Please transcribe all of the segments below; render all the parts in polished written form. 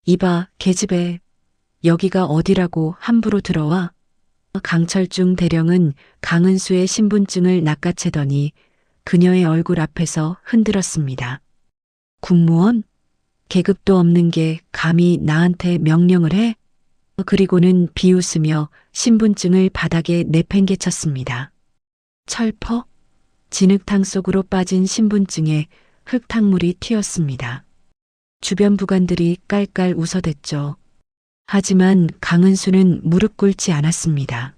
이봐, 계집애. 여기가 어디라고 함부로 들어와? 강철중 대령은 강은수의 신분증을 낚아채더니 그녀의 얼굴 앞에서 흔들었습니다. 국무원? 계급도 없는 게 감히 나한테 명령을 해? 그리고는 비웃으며 신분증을 바닥에 내팽개쳤습니다. 철퍼? 진흙탕 속으로 빠진 신분증에 흙탕물이 튀었습니다. 주변 부관들이 깔깔 웃어댔죠. 하지만 강은수는 무릎 꿇지 않았습니다.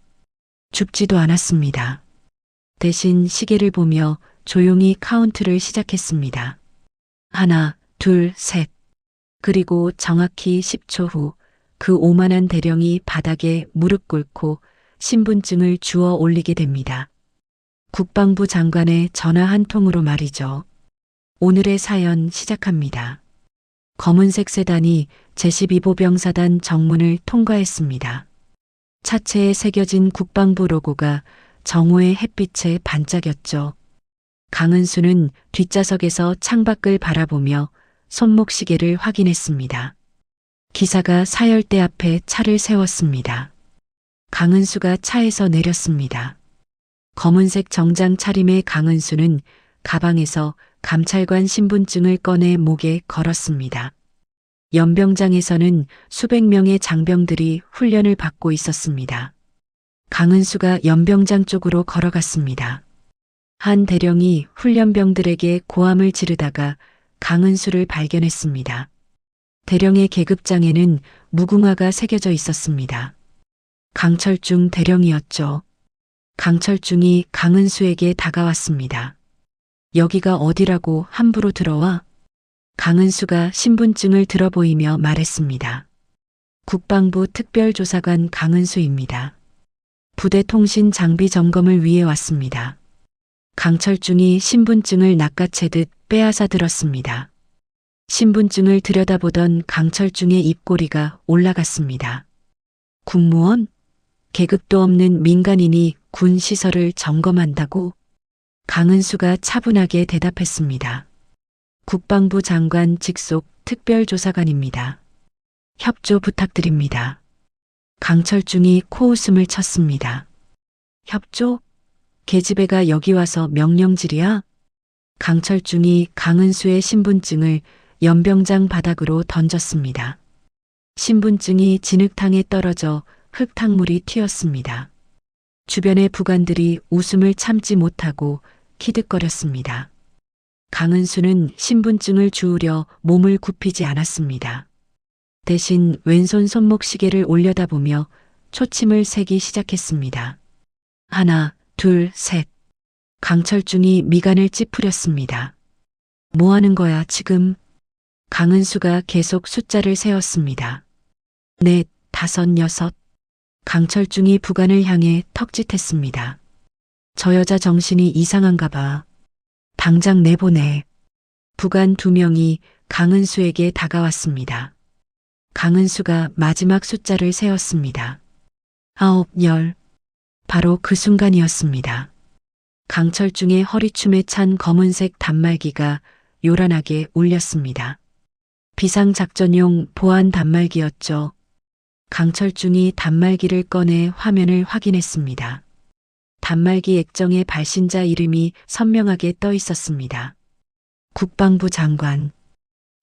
죽지도 않았습니다. 대신 시계를 보며 조용히 카운트를 시작했습니다. 하나, 둘, 셋. 그리고 정확히 10초 후 그 오만한 대령이 바닥에 무릎 꿇고 신분증을 주워 올리게 됩니다. 국방부 장관의 전화 한 통으로 말이죠. 오늘의 사연 시작합니다. 검은색 세단이 제12보병사단 정문을 통과했습니다. 차체에 새겨진 국방부 로고가 정오의 햇빛에 반짝였죠. 강은수는 뒷좌석에서 창밖을 바라보며 손목시계를 확인했습니다. 기사가 사열대 앞에 차를 세웠습니다. 강은수가 차에서 내렸습니다. 검은색 정장 차림의 강은수는 가방에서 감찰관 신분증을 꺼내 목에 걸었습니다. 연병장에서는 수백 명의 장병들이 훈련을 받고 있었습니다. 강은수가 연병장 쪽으로 걸어갔습니다. 한 대령이 훈련병들에게 고함을 지르다가 강은수를 발견했습니다. 대령의 계급장에는 무궁화가 새겨져 있었습니다. 강철중 대령이었죠. 강철중이 강은수에게 다가왔습니다. 여기가 어디라고 함부로 들어와? 강은수가 신분증을 들어보이며 말했습니다. 국방부 특별조사관 강은수입니다. 부대 통신 장비 점검을 위해 왔습니다. 강철중이 신분증을 낚아채듯 빼앗아 들었습니다. 신분증을 들여다보던 강철중의 입꼬리가 올라갔습니다. 국무원? 계급도 없는 민간인이 군 시설을 점검한다고? 강은수가 차분하게 대답했습니다. 국방부 장관 직속 특별조사관입니다. 협조 부탁드립니다. 강철중이 코웃음을 쳤습니다. 협조? 계집애가 여기 와서 명령질이야? 강철중이 강은수의 신분증을 연병장 바닥으로 던졌습니다. 신분증이 진흙탕에 떨어져 흙탕물이 튀었습니다. 주변의 부관들이 웃음을 참지 못하고 키득거렸습니다. 강은수는 신분증을 주우려 몸을 굽히지 않았습니다. 대신 왼손 손목시계를 올려다보며 초침을 세기 시작했습니다. 하나, 둘, 셋. 강철중이 미간을 찌푸렸습니다. 뭐 하는 거야, 지금? 강은수가 계속 숫자를 세었습니다. 넷, 다섯, 여섯. 강철중이 부관을 향해 턱짓했습니다. 저 여자 정신이 이상한가 봐. 당장 내보내. 부관 2명이 강은수에게 다가왔습니다. 강은수가 마지막 숫자를 세었습니다. 9, 10. 바로 그 순간이었습니다. 강철중의 허리춤에 찬 검은색 단말기가 요란하게 울렸습니다. 비상작전용 보안 단말기였죠. 강철중이 단말기를 꺼내 화면을 확인했습니다. 단말기 액정에 발신자 이름이 선명하게 떠 있었습니다. 국방부 장관.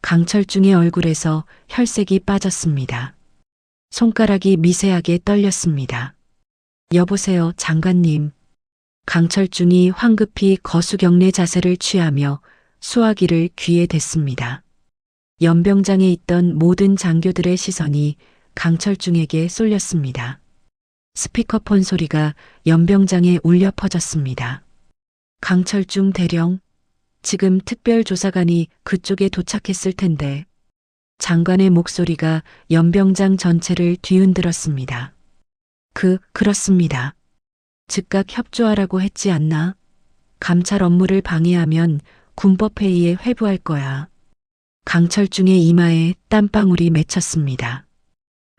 강철중의 얼굴에서 혈색이 빠졌습니다. 손가락이 미세하게 떨렸습니다. 여보세요, 장관님. 강철중이 황급히 거수경례 자세를 취하며 수화기를 귀에 댔습니다. 연병장에 있던 모든 장교들의 시선이 강철중에게 쏠렸습니다. 스피커폰 소리가 연병장에 울려 퍼졌습니다. 강철중 대령, 지금 특별조사관이 그쪽에 도착했을 텐데. 장관의 목소리가 연병장 전체를 뒤흔들었습니다. 그렇습니다. 즉각 협조하라고 했지 않나? 감찰 업무를 방해하면 군법회의에 회부할 거야. 강철중의 이마에 땀방울이 맺혔습니다.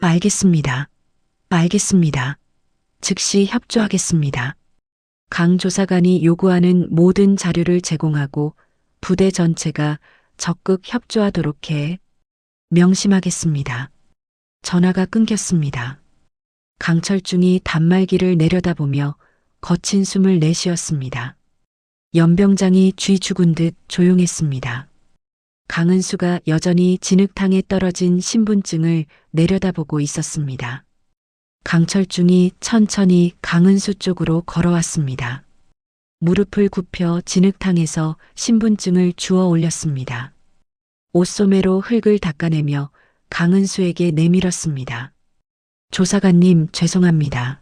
알겠습니다. 알겠습니다. 즉시 협조하겠습니다. 강 조사관이 요구하는 모든 자료를 제공하고 부대 전체가 적극 협조하도록 해. 명심하겠습니다. 전화가 끊겼습니다. 강철중이 단말기를 내려다보며 거친 숨을 내쉬었습니다. 연병장이 쥐 죽은 듯 조용했습니다. 강은수가 여전히 진흙탕에 떨어진 신분증을 내려다보고 있었습니다. 강철중이 천천히 강은수 쪽으로 걸어왔습니다. 무릎을 굽혀 진흙탕에서 신분증을 주워 올렸습니다. 옷소매로 흙을 닦아내며 강은수에게 내밀었습니다. 조사관님, 죄송합니다.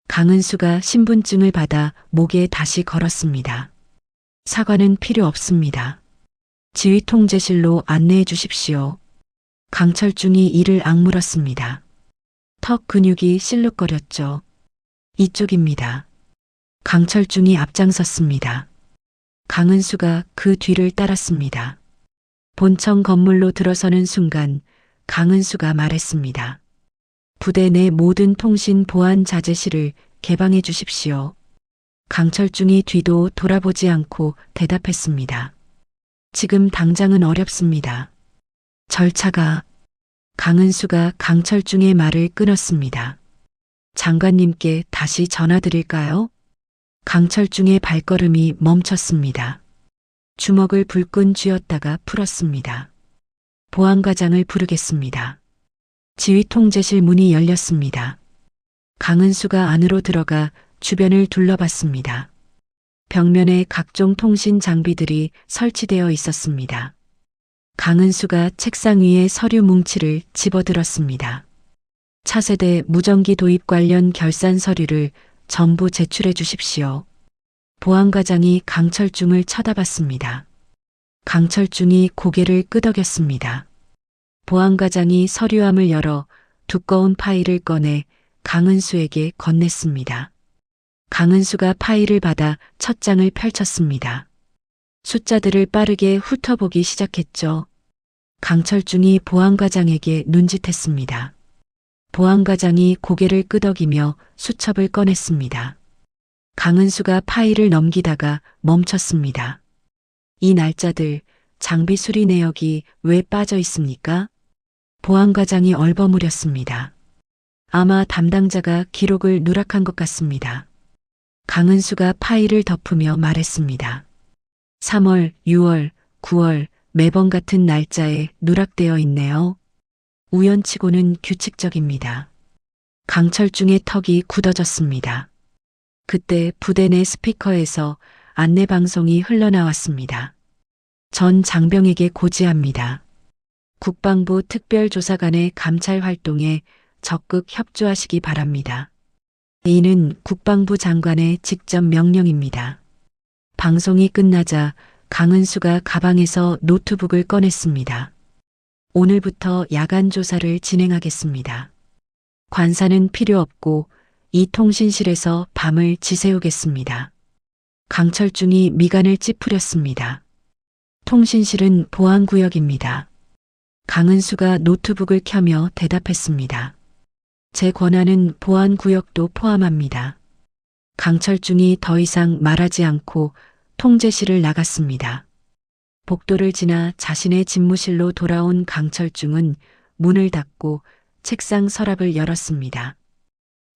강은수가 신분증을 받아 목에 다시 걸었습니다. 사과는 필요 없습니다. 지휘 통제실로 안내해 주십시오. 강철중이 이를 악물었습니다. 턱 근육이 실룩거렸죠. 이쪽입니다. 강철중이 앞장섰습니다. 강은수가 그 뒤를 따랐습니다. 본청 건물로 들어서는 순간 강은수가 말했습니다. 부대 내 모든 통신 보안 자재실을 개방해 주십시오. 강철중이 뒤도 돌아보지 않고 대답했습니다. 지금 당장은 어렵습니다. 절차가... 강은수가 강철중의 말을 끊었습니다. 장관님께 다시 전화드릴까요? 강철중의 발걸음이 멈췄습니다. 주먹을 불끈 쥐었다가 풀었습니다. 보안과장을 부르겠습니다. 지휘통제실 문이 열렸습니다. 강은수가 안으로 들어가 주변을 둘러봤습니다. 벽면에 각종 통신 장비들이 설치되어 있었습니다. 강은수가 책상 위에 서류 뭉치를 집어들었습니다. 차세대 무전기 도입 관련 결산 서류를 전부 제출해 주십시오. 보안과장이 강철중을 쳐다봤습니다. 강철중이 고개를 끄덕였습니다. 보안과장이 서류함을 열어 두꺼운 파일을 꺼내 강은수에게 건넸습니다. 강은수가 파일을 받아 첫 장을 펼쳤습니다. 숫자들을 빠르게 훑어보기 시작했죠. 강철중이 보안과장에게 눈짓했습니다. 보안과장이 고개를 끄덕이며 수첩을 꺼냈습니다. 강은수가 파일을 넘기다가 멈췄습니다. 이 날짜들, 장비 수리 내역이 왜 빠져 있습니까? 보안과장이 얼버무렸습니다. 아마 담당자가 기록을 누락한 것 같습니다. 강은수가 파일을 덮으며 말했습니다. 3월, 6월, 9월 매번 같은 날짜에 누락되어 있네요. 우연치고는 규칙적입니다. 강철중의 턱이 굳어졌습니다. 그때 부대 내 스피커에서 안내방송이 흘러나왔습니다. 전 장병에게 고지합니다. 국방부 특별조사관의 감찰 활동에 적극 협조하시기 바랍니다. 이는 국방부 장관의 직접 명령입니다. 방송이 끝나자 강은수가 가방에서 노트북을 꺼냈습니다. 오늘부터 야간 조사를 진행하겠습니다. 관사는 필요 없고 이 통신실에서 밤을 지새우겠습니다. 강철중이 미간을 찌푸렸습니다. 통신실은 보안구역입니다. 강은수가 노트북을 켜며 대답했습니다. 제 권한은 보안구역도 포함합니다. 강철중이 더 이상 말하지 않고 통제실을 나갔습니다. 복도를 지나 자신의 집무실로 돌아온 강철중은 문을 닫고 책상 서랍을 열었습니다.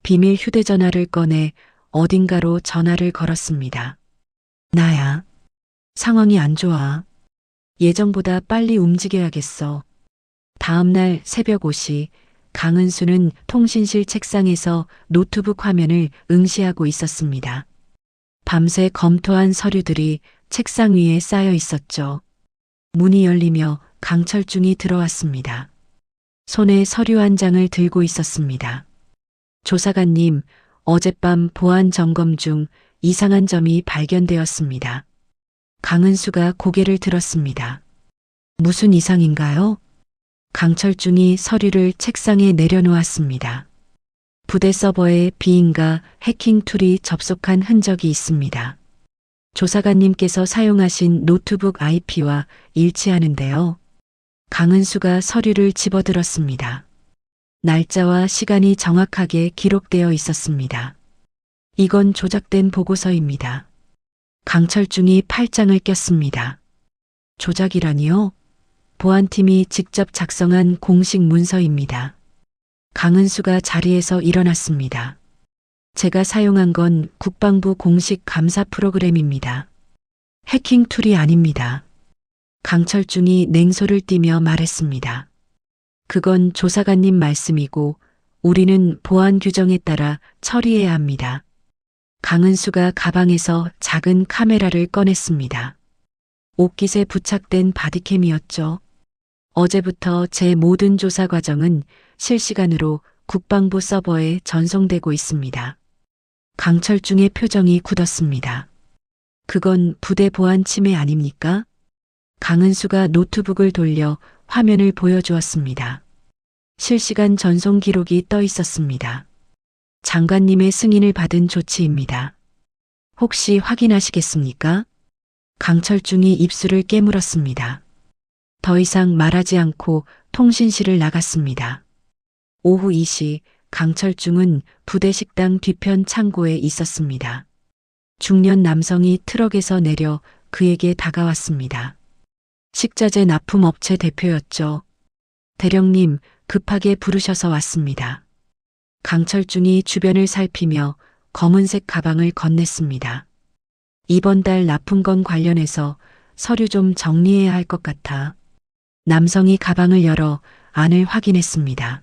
비밀 휴대전화를 꺼내 어딘가로 전화를 걸었습니다. 나야. 상황이 안 좋아. 예정보다 빨리 움직여야겠어. 다음 날 새벽 5시 강은수는 통신실 책상에서 노트북 화면을 응시하고 있었습니다. 밤새 검토한 서류들이 책상 위에 쌓여 있었죠. 문이 열리며 강철중이 들어왔습니다. 손에 서류 한 장을 들고 있었습니다. 조사관님, 어젯밤 보안 점검 중 이상한 점이 발견되었습니다. 강은수가 고개를 들었습니다. 무슨 이상인가요? 강철중이 서류를 책상에 내려놓았습니다. 부대 서버에 비인가 해킹 툴이 접속한 흔적이 있습니다. 조사관님께서 사용하신 노트북 IP와 일치하는데요. 강은수가 서류를 집어들었습니다. 날짜와 시간이 정확하게 기록되어 있었습니다. 이건 조작된 보고서입니다. 강철중이 팔짱을 꼈습니다. 조작이라니요? 보안팀이 직접 작성한 공식 문서입니다. 강은수가 자리에서 일어났습니다. 제가 사용한 건 국방부 공식 감사 프로그램입니다. 해킹 툴이 아닙니다. 강철중이 냉소를 띠며 말했습니다. 그건 조사관님 말씀이고 우리는 보안 규정에 따라 처리해야 합니다. 강은수가 가방에서 작은 카메라를 꺼냈습니다. 옷깃에 부착된 바디캠이었죠. 어제부터 제 모든 조사 과정은 실시간으로 국방부 서버에 전송되고 있습니다. 강철중의 표정이 굳었습니다. 그건 부대 보안 침해 아닙니까? 강은수가 노트북을 돌려 화면을 보여주었습니다. 실시간 전송 기록이 떠 있었습니다. 장관님의 승인을 받은 조치입니다. 혹시 확인하시겠습니까? 강철중이 입술을 깨물었습니다. 더 이상 말하지 않고 통신실을 나갔습니다. 오후 2시 강철중은 부대 식당 뒤편 창고에 있었습니다. 중년 남성이 트럭에서 내려 그에게 다가왔습니다. 식자재 납품업체 대표였죠. 대령님, 급하게 부르셔서 왔습니다. 강철중이 주변을 살피며 검은색 가방을 건넸습니다. 이번 달 납품건 관련해서 서류 좀 정리해야 할 것 같아. 남성이 가방을 열어 안을 확인했습니다.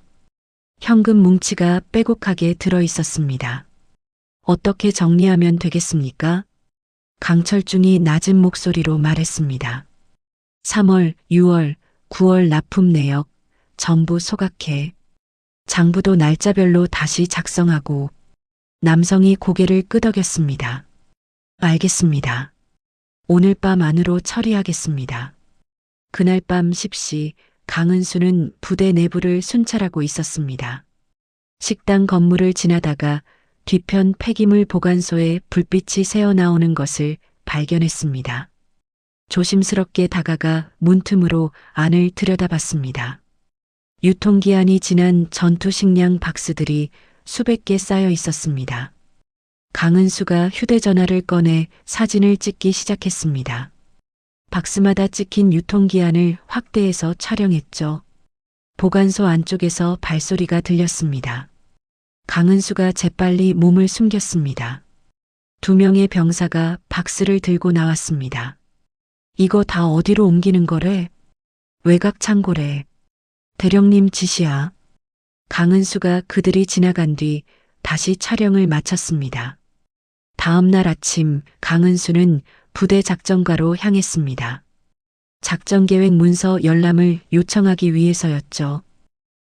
현금 뭉치가 빼곡하게 들어 있었습니다. 어떻게 정리하면 되겠습니까? 강철중이 낮은 목소리로 말했습니다. 3월, 6월, 9월 납품 내역 전부 소각해. 장부도 날짜별로 다시 작성하고. 남성이 고개를 끄덕였습니다. 알겠습니다. 오늘 밤 안으로 처리하겠습니다. 그날 밤 10시 강은수는 부대 내부를 순찰하고 있었습니다. 식당 건물을 지나다가 뒤편 폐기물 보관소에 불빛이 새어나오는 것을 발견했습니다. 조심스럽게 다가가 문틈으로 안을 들여다봤습니다. 유통기한이 지난 전투 식량 박스들이 수백 개 쌓여 있었습니다. 강은수가 휴대전화를 꺼내 사진을 찍기 시작했습니다. 박스마다 찍힌 유통기한을 확대해서 촬영했죠. 보관소 안쪽에서 발소리가 들렸습니다. 강은수가 재빨리 몸을 숨겼습니다. 2명의 병사가 박스를 들고 나왔습니다. 이거 다 어디로 옮기는 거래? 외곽 창고래. 대령님 지시야. 강은수가 그들이 지나간 뒤 다시 촬영을 마쳤습니다. 다음 날 아침 강은수는 부대 작전과로 향했습니다. 작전계획 문서 열람을 요청하기 위해서였죠.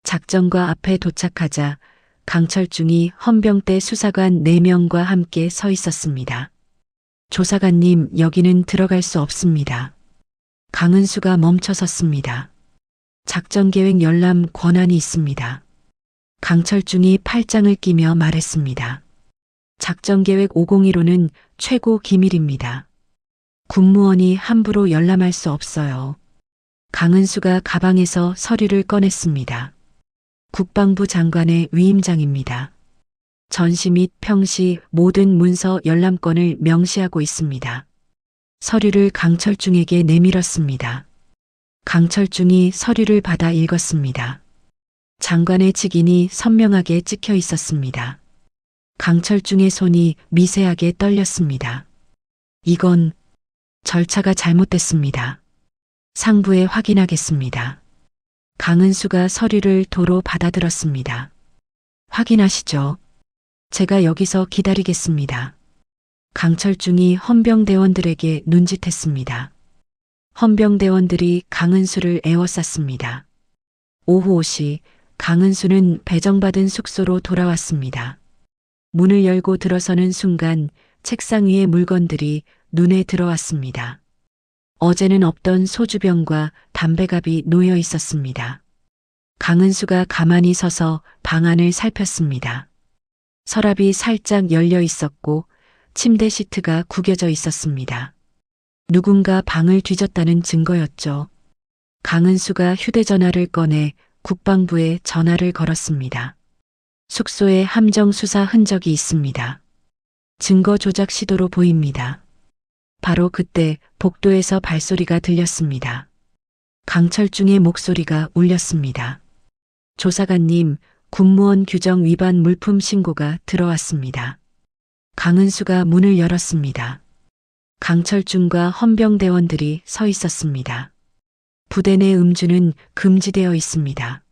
작전과 앞에 도착하자 강철중이 헌병대 수사관 4명과 함께 서 있었습니다. 조사관님, 여기는 들어갈 수 없습니다. 강은수가 멈춰섰습니다. 작전계획 열람 권한이 있습니다. 강철중이 팔짱을 끼며 말했습니다. 작전계획 501호는 최고 기밀입니다. 군무원이 함부로 열람할 수 없어요. 강은수가 가방에서 서류를 꺼냈습니다. 국방부 장관의 위임장입니다. 전시 및 평시 모든 문서 열람권을 명시하고 있습니다. 서류를 강철중에게 내밀었습니다. 강철중이 서류를 받아 읽었습니다. 장관의 직인이 선명하게 찍혀 있었습니다. 강철중의 손이 미세하게 떨렸습니다. 이건 절차가 잘못됐습니다. 상부에 확인하겠습니다. 강은수가 서류를 도로 받아들었습니다. 확인하시죠. 제가 여기서 기다리겠습니다. 강철중이 헌병대원들에게 눈짓했습니다. 헌병대원들이 강은수를 에워쌌습니다. 오후 5시 강은수는 배정받은 숙소로 돌아왔습니다. 문을 열고 들어서는 순간 책상 위의 물건들이 눈에 들어왔습니다. 어제는 없던 소주병과 담배갑이 놓여 있었습니다. 강은수가 가만히 서서 방 안을 살폈습니다. 서랍이 살짝 열려 있었고 침대 시트가 구겨져 있었습니다. 누군가 방을 뒤졌다는 증거였죠. 강은수가 휴대전화를 꺼내 국방부에 전화를 걸었습니다. 숙소에 함정 수사 흔적이 있습니다. 증거 조작 시도로 보입니다. 바로 그때 복도에서 발소리가 들렸습니다. 강철중의 목소리가 울렸습니다. 조사관님, 군무원 규정 위반 물품 신고가 들어왔습니다. 강은수가 문을 열었습니다. 강철중과 헌병대원들이 서 있었습니다. 부대 내 음주는 금지되어 있습니다.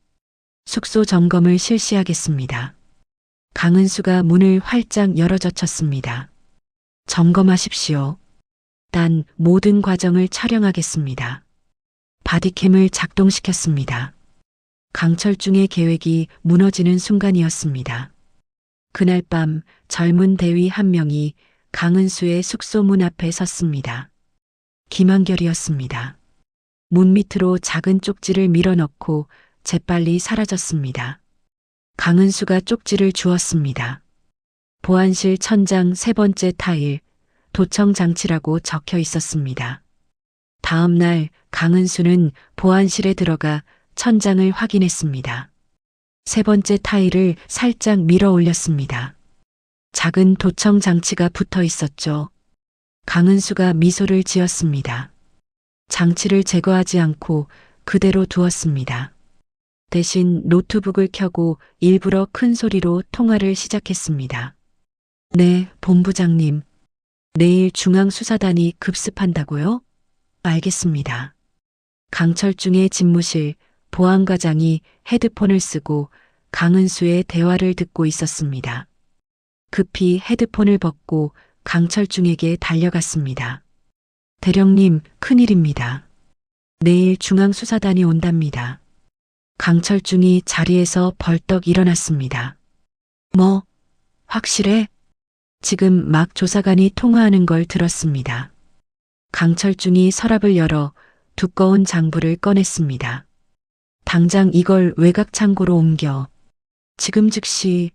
숙소 점검을 실시하겠습니다. 강은수가 문을 활짝 열어젖혔습니다. 점검하십시오. 단 모든 과정을 촬영하겠습니다. 바디캠을 작동시켰습니다. 강철중의 계획이 무너지는 순간이었습니다. 그날 밤 젊은 대위 한 명이 강은수의 숙소 문 앞에 섰습니다. 김한결이었습니다. 문 밑으로 작은 쪽지를 밀어넣고 재빨리 사라졌습니다. 강은수가 쪽지를 주었습니다. 보안실 천장 세 번째 타일, 도청 장치라고 적혀 있었습니다. 다음 날 강은수는 보안실에 들어가 천장을 확인했습니다. 세 번째 타일을 살짝 밀어 올렸습니다. 작은 도청 장치가 붙어 있었죠. 강은수가 미소를 지었습니다. 장치를 제거하지 않고 그대로 두었습니다. 대신 노트북을 켜고 일부러 큰 소리로 통화를 시작했습니다. 네, 본부장님. 내일 중앙수사단이 급습한다고요? 알겠습니다. 강철중의 집무실 보안과장이 헤드폰을 쓰고 강은수의 대화를 듣고 있었습니다. 급히 헤드폰을 벗고 강철중에게 달려갔습니다. 대령님, 큰일입니다. 내일 중앙수사단이 온답니다. 강철중이 자리에서 벌떡 일어났습니다. 뭐, 확실해? 지금 막 조사관이 통화하는 걸 들었습니다. 강철중이 서랍을 열어 두꺼운 장부를 꺼냈습니다. 당장 이걸 외곽 창고로 옮겨. 지금 즉시.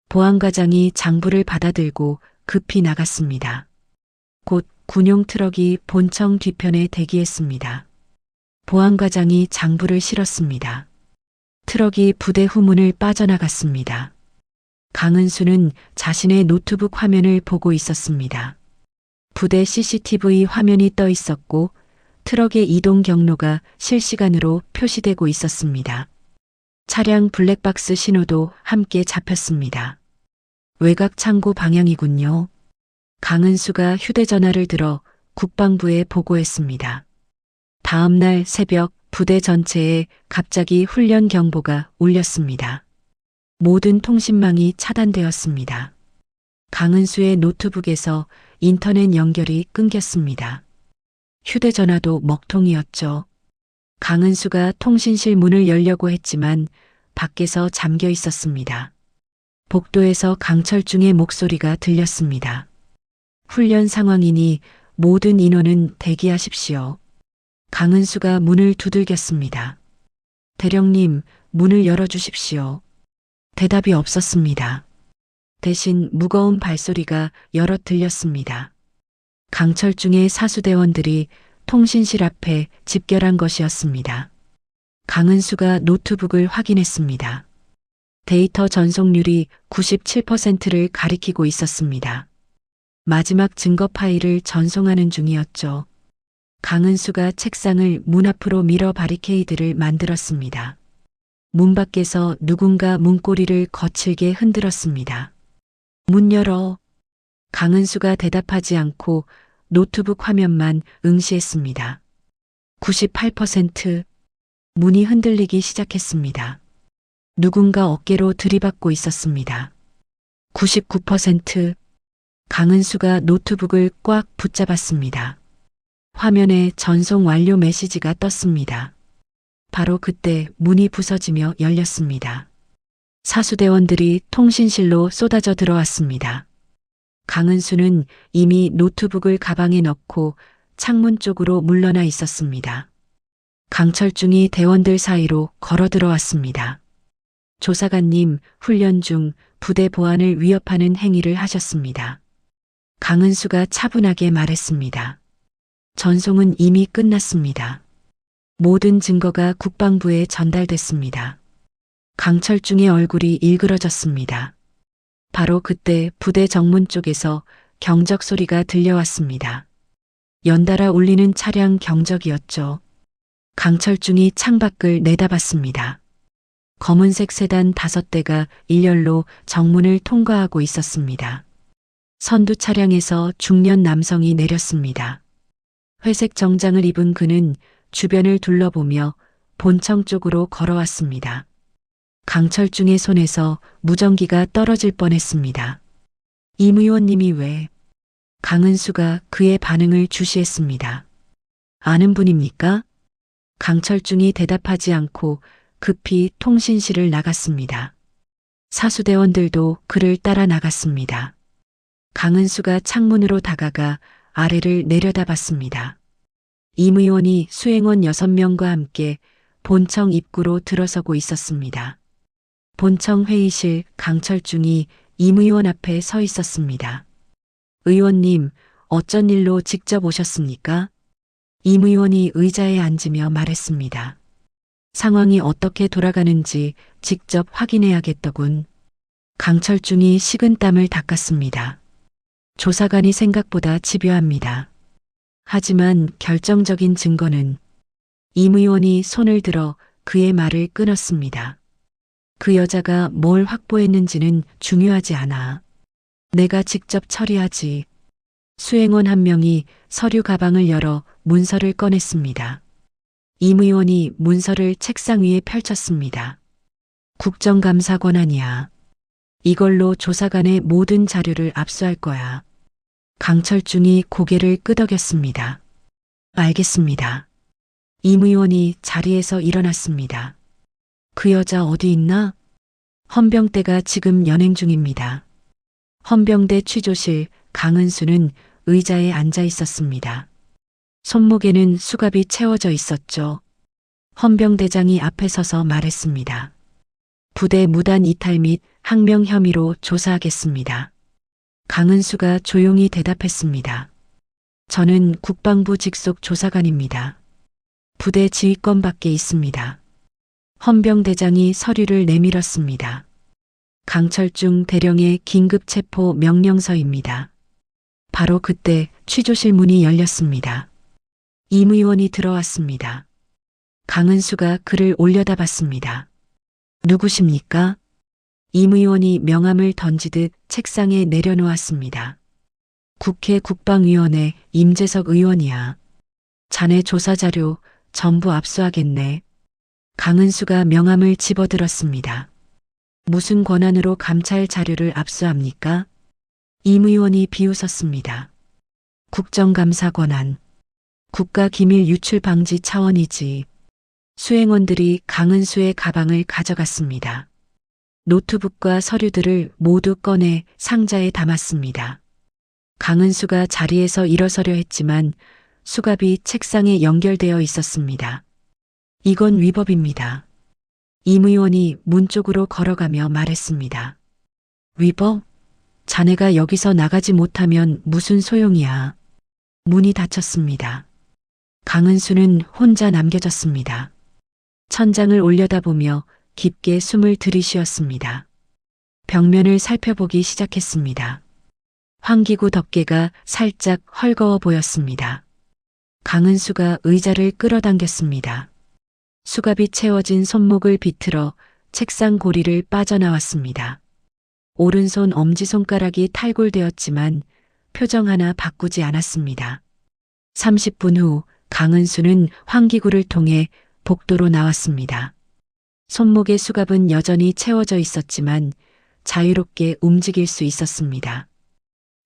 보안과장이 장부를 받아들고 급히 나갔습니다. 곧 군용 트럭이 본청 뒤편에 대기했습니다. 보안과장이 장부를 실었습니다. 트럭이 부대 후문을 빠져나갔습니다. 강은수는 자신의 노트북 화면을 보고 있었습니다. 부대 CCTV 화면이 떠 있었고 트럭의 이동 경로가 실시간으로 표시되고 있었습니다. 차량 블랙박스 신호도 함께 잡혔습니다. 외곽 창고 방향이군요. 강은수가 휴대전화를 들어 국방부에 보고했습니다. 다음 날 새벽 부대 전체에 갑자기 훈련 경보가 울렸습니다. 모든 통신망이 차단되었습니다. 강은수의 노트북에서 인터넷 연결이 끊겼습니다. 휴대전화도 먹통이었죠. 강은수가 통신실 문을 열려고 했지만 밖에서 잠겨 있었습니다. 복도에서 강철중의 목소리가 들렸습니다. 훈련 상황이니 모든 인원은 대기하십시오. 강은수가 문을 두들겼습니다. 대령님, 문을 열어주십시오. 대답이 없었습니다. 대신 무거운 발소리가 여럿 들렸습니다. 강철중의 사수대원들이 통신실 앞에 집결한 것이었습니다. 강은수가 노트북을 확인했습니다. 데이터 전송률이 97%를 가리키고 있었습니다. 마지막 증거 파일을 전송하는 중이었죠. 강은수가 책상을 문 앞으로 밀어 바리케이드를 만들었습니다. 문 밖에서 누군가 문고리를 거칠게 흔들었습니다. 문 열어. 강은수가 대답하지 않고 노트북 화면만 응시했습니다. 98%. 문이 흔들리기 시작했습니다. 누군가 어깨로 들이받고 있었습니다. 99%. 강은수가 노트북을 꽉 붙잡았습니다. 화면에 전송 완료 메시지가 떴습니다. 바로 그때 문이 부서지며 열렸습니다. 사수대원들이 통신실로 쏟아져 들어왔습니다. 강은수는 이미 노트북을 가방에 넣고 창문 쪽으로 물러나 있었습니다. 강철중이 대원들 사이로 걸어 들어왔습니다. 조사관님, 훈련 중 부대 보안을 위협하는 행위를 하셨습니다. 강은수가 차분하게 말했습니다. 전송은 이미 끝났습니다. 모든 증거가 국방부에 전달됐습니다. 강철중의 얼굴이 일그러졌습니다. 바로 그때 부대 정문 쪽에서 경적 소리가 들려왔습니다. 연달아 울리는 차량 경적이었죠. 강철중이 창밖을 내다봤습니다. 검은색 세단 5대가 일렬로 정문을 통과하고 있었습니다. 선두 차량에서 중년 남성이 내렸습니다. 회색 정장을 입은 그는 주변을 둘러보며 본청 쪽으로 걸어왔습니다. 강철중의 손에서 무전기가 떨어질 뻔했습니다. 임 의원님이 왜? 강은수가 그의 반응을 주시했습니다. 아는 분입니까? 강철중이 대답하지 않고 급히 통신실을 나갔습니다. 사수대원들도 그를 따라 나갔습니다. 강은수가 창문으로 다가가 아래를 내려다봤습니다. 임 의원이 수행원 6명과 함께 본청 입구로 들어서고 있었습니다. 본청 회의실 강철중이 임 의원 앞에 서 있었습니다. 의원님, 어쩐 일로 직접 오셨습니까? 임 의원이 의자에 앉으며 말했습니다. 상황이 어떻게 돌아가는지 직접 확인해야겠더군. 강철중이 식은땀을 닦았습니다. 조사관이 생각보다 집요합니다. 하지만 결정적인 증거는 임 의원이 손을 들어 그의 말을 끊었습니다. 그 여자가 뭘 확보했는지는 중요하지 않아. 내가 직접 처리하지. 수행원 한 명이 서류 가방을 열어 문서를 꺼냈습니다. 임 의원이 문서를 책상 위에 펼쳤습니다. 국정감사 권한이야. 이걸로 조사관의 모든 자료를 압수할 거야. 강철중이 고개를 끄덕였습니다. 알겠습니다. 임 의원이 자리에서 일어났습니다. 그 여자 어디 있나? 헌병대가 지금 연행 중입니다. 헌병대 취조실 강은수는 의자에 앉아 있었습니다. 손목에는 수갑이 채워져 있었죠. 헌병대장이 앞에 서서 말했습니다. 부대 무단 이탈 및 항명 혐의로 조사하겠습니다. 강은수가 조용히 대답했습니다. 저는 국방부 직속 조사관입니다. 부대 지휘권 밖에 있습니다. 헌병대장이 서류를 내밀었습니다. 강철중 대령의 긴급 체포 명령서입니다. 바로 그때 취조실 문이 열렸습니다. 임 의원이 들어왔습니다. 강은수가 그를 올려다봤습니다. 누구십니까? 임 의원이 명함을 던지듯 책상에 내려놓았습니다. 국회 국방위원회 임재석 의원이야. 자네 조사자료 전부 압수하겠네. 강은수가 명함을 집어들었습니다. 무슨 권한으로 감찰 자료를 압수합니까? 임 의원이 비웃었습니다. 국정감사 권한. 국가기밀 유출 방지 차원이지. 수행원들이 강은수의 가방을 가져갔습니다. 노트북과 서류들을 모두 꺼내 상자에 담았습니다. 강은수가 자리에서 일어서려 했지만 수갑이 책상에 연결되어 있었습니다. 이건 위법입니다. 임 의원이 문 쪽으로 걸어가며 말했습니다. 위법? 자네가 여기서 나가지 못하면 무슨 소용이야. 문이 닫혔습니다. 강은수는 혼자 남겨졌습니다. 천장을 올려다보며 깊게 숨을 들이쉬었습니다. 벽면을 살펴보기 시작했습니다. 환기구 덮개가 살짝 헐거워 보였습니다. 강은수가 의자를 끌어당겼습니다. 수갑이 채워진 손목을 비틀어 책상 고리를 빠져나왔습니다. 오른손 엄지손가락이 탈골되었지만 표정 하나 바꾸지 않았습니다. 30분 후 강은수는 환기구를 통해 복도로 나왔습니다. 손목의 수갑은 여전히 채워져 있었지만 자유롭게 움직일 수 있었습니다.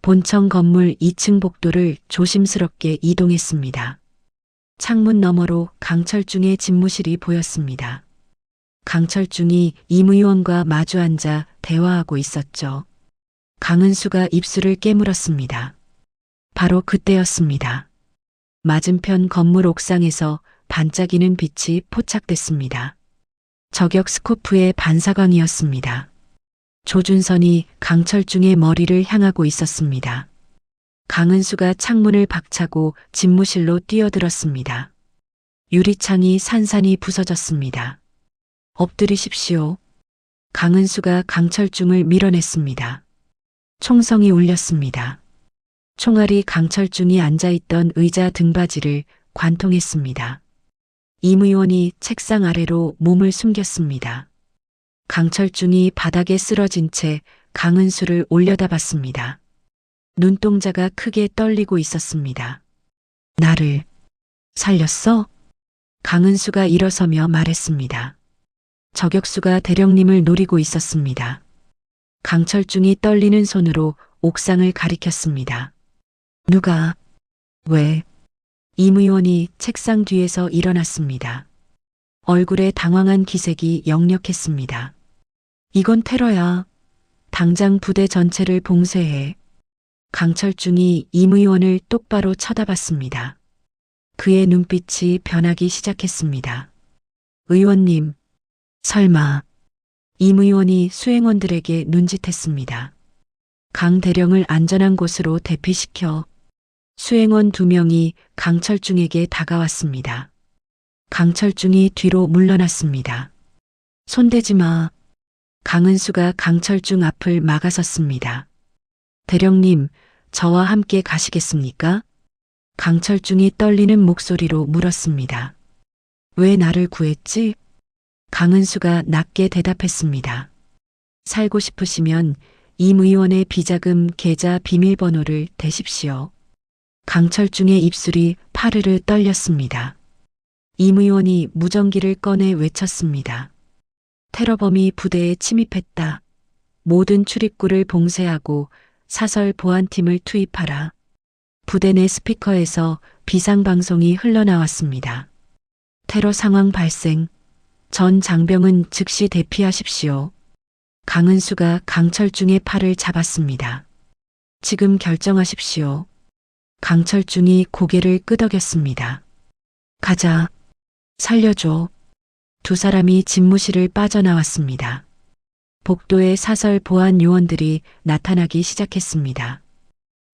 본청 건물 2층 복도를 조심스럽게 이동했습니다. 창문 너머로 강철중의 집무실이 보였습니다. 강철중이 임 의원과 마주 앉아 대화하고 있었죠. 강은수가 입술을 깨물었습니다. 바로 그때였습니다. 맞은편 건물 옥상에서 반짝이는 빛이 포착됐습니다. 저격 스코프의 반사광이었습니다. 조준선이 강철중의 머리를 향하고 있었습니다. 강은수가 창문을 박차고 집무실로 뛰어들었습니다. 유리창이 산산이 부서졌습니다. 엎드리십시오. 강은수가 강철중을 밀어냈습니다. 총성이 울렸습니다. 총알이 강철중이 앉아있던 의자 등받이를 관통했습니다. 임 의원이 책상 아래로 몸을 숨겼습니다. 강철중이 바닥에 쓰러진 채 강은수를 올려다봤습니다. 눈동자가 크게 떨리고 있었습니다. 나를 살렸어? 강은수가 일어서며 말했습니다. 저격수가 대령님을 노리고 있었습니다. 강철중이 떨리는 손으로 옥상을 가리켰습니다. 누가? 왜? 임 의원이 책상 뒤에서 일어났습니다. 얼굴에 당황한 기색이 역력했습니다. 이건 테러야. 당장 부대 전체를 봉쇄해. 강철중이 임 의원을 똑바로 쳐다봤습니다. 그의 눈빛이 변하기 시작했습니다. 의원님, 설마. 임 의원이 수행원들에게 눈짓했습니다. 강 대령을 안전한 곳으로 대피시켜. 수행원 2명이 강철중에게 다가왔습니다. 강철중이 뒤로 물러났습니다. 손대지 마. 강은수가 강철중 앞을 막아섰습니다. 대령님, 저와 함께 가시겠습니까? 강철중이 떨리는 목소리로 물었습니다. 왜 나를 구했지? 강은수가 낮게 대답했습니다. 살고 싶으시면 임 의원의 비자금 계좌 비밀번호를 대십시오. 강철중의 입술이 파르르 떨렸습니다. 임 의원이 무전기를 꺼내 외쳤습니다. 테러범이 부대에 침입했다. 모든 출입구를 봉쇄하고 사설 보안팀을 투입하라. 부대 내 스피커에서 비상방송이 흘러나왔습니다. 테러 상황 발생. 전 장병은 즉시 대피하십시오. 강은수가 강철중의 팔을 잡았습니다. 지금 결정하십시오. 강철중이 고개를 끄덕였습니다. 가자. 살려줘. 2사람이 집무실을 빠져나왔습니다. 복도에 사설 보안 요원들이 나타나기 시작했습니다.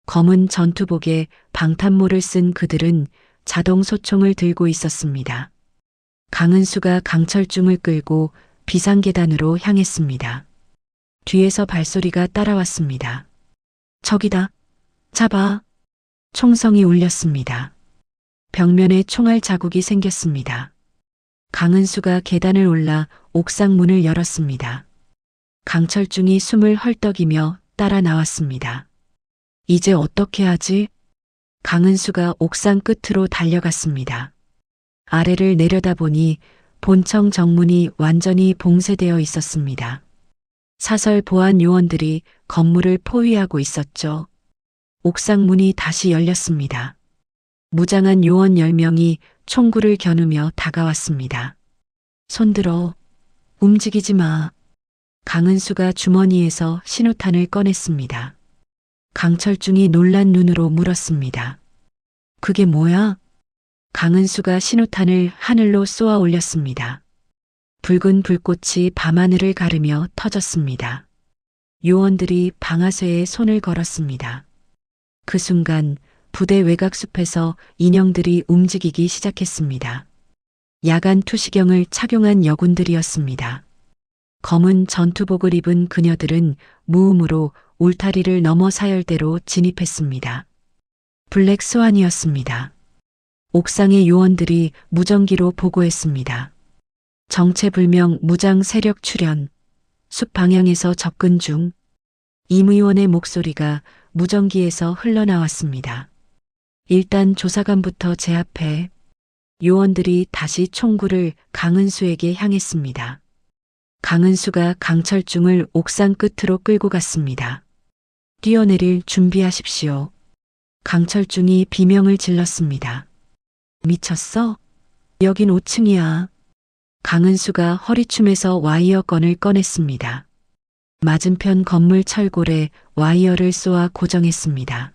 검은 전투복에 방탄모를 쓴 그들은 자동 소총을 들고 있었습니다. 강은수가 강철중을 끌고 비상계단으로 향했습니다. 뒤에서 발소리가 따라왔습니다. 저기다. 잡아. 총성이 울렸습니다. 벽면에 총알 자국이 생겼습니다. 강은수가 계단을 올라 옥상 문을 열었습니다. 강철중이 숨을 헐떡이며 따라 나왔습니다. 이제 어떻게 하지? 강은수가 옥상 끝으로 달려갔습니다. 아래를 내려다보니 본청 정문이 완전히 봉쇄되어 있었습니다. 사설 보안 요원들이 건물을 포위하고 있었죠. 옥상 문이 다시 열렸습니다. 무장한 요원 10명이 총구를 겨누며 다가왔습니다. 손들어. 움직이지 마. 강은수가 주머니에서 신호탄을 꺼냈습니다. 강철중이 놀란 눈으로 물었습니다. 그게 뭐야? 강은수가 신호탄을 하늘로 쏘아 올렸습니다. 붉은 불꽃이 밤하늘을 가르며 터졌습니다. 요원들이 방아쇠에 손을 걸었습니다. 그 순간 부대 외곽숲에서 인형들이 움직이기 시작했습니다. 야간 투시경을 착용한 여군들이었습니다. 검은 전투복을 입은 그녀들은 무음으로 울타리를 넘어 사열대로 진입했습니다. 블랙 스완이었습니다. 옥상의 요원들이 무전기로 보고했습니다. 정체불명 무장 세력 출현, 숲 방향에서 접근 중. 임 의원의 목소리가 무전기에서 흘러나왔습니다. 일단 조사관부터 제압해. 요원들이 다시 총구를 강은수에게 향했습니다. 강은수가 강철중을 옥상 끝으로 끌고 갔습니다. 뛰어내릴 준비하십시오. 강철중이 비명을 질렀습니다. 미쳤어? 여긴 5층이야. 강은수가 허리춤에서 와이어건을 꺼냈습니다. 맞은편 건물 철골에 와이어를 쏘아 고정했습니다.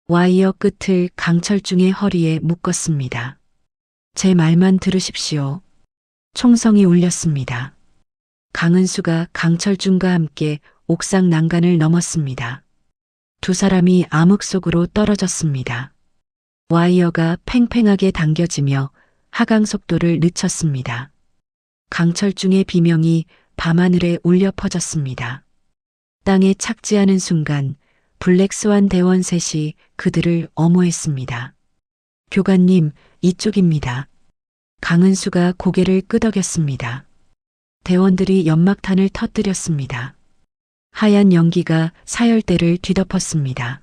와이어 끝을 강철중의 허리에 묶었습니다. 제 말만 들으십시오. 총성이 울렸습니다. 강은수가 강철중과 함께 옥상 난간을 넘었습니다. 2사람이 암흑 속으로 떨어졌습니다. 와이어가 팽팽하게 당겨지며 하강 속도를 늦췄습니다. 강철중의 비명이 밤하늘에 울려 퍼졌습니다. 땅에 착지하는 순간 블랙스완 대원 셋이 그들을 엄호했습니다. 교관님, 이쪽입니다. 강은수가 고개를 끄덕였습니다. 대원들이 연막탄을 터뜨렸습니다. 하얀 연기가 사열대를 뒤덮었습니다.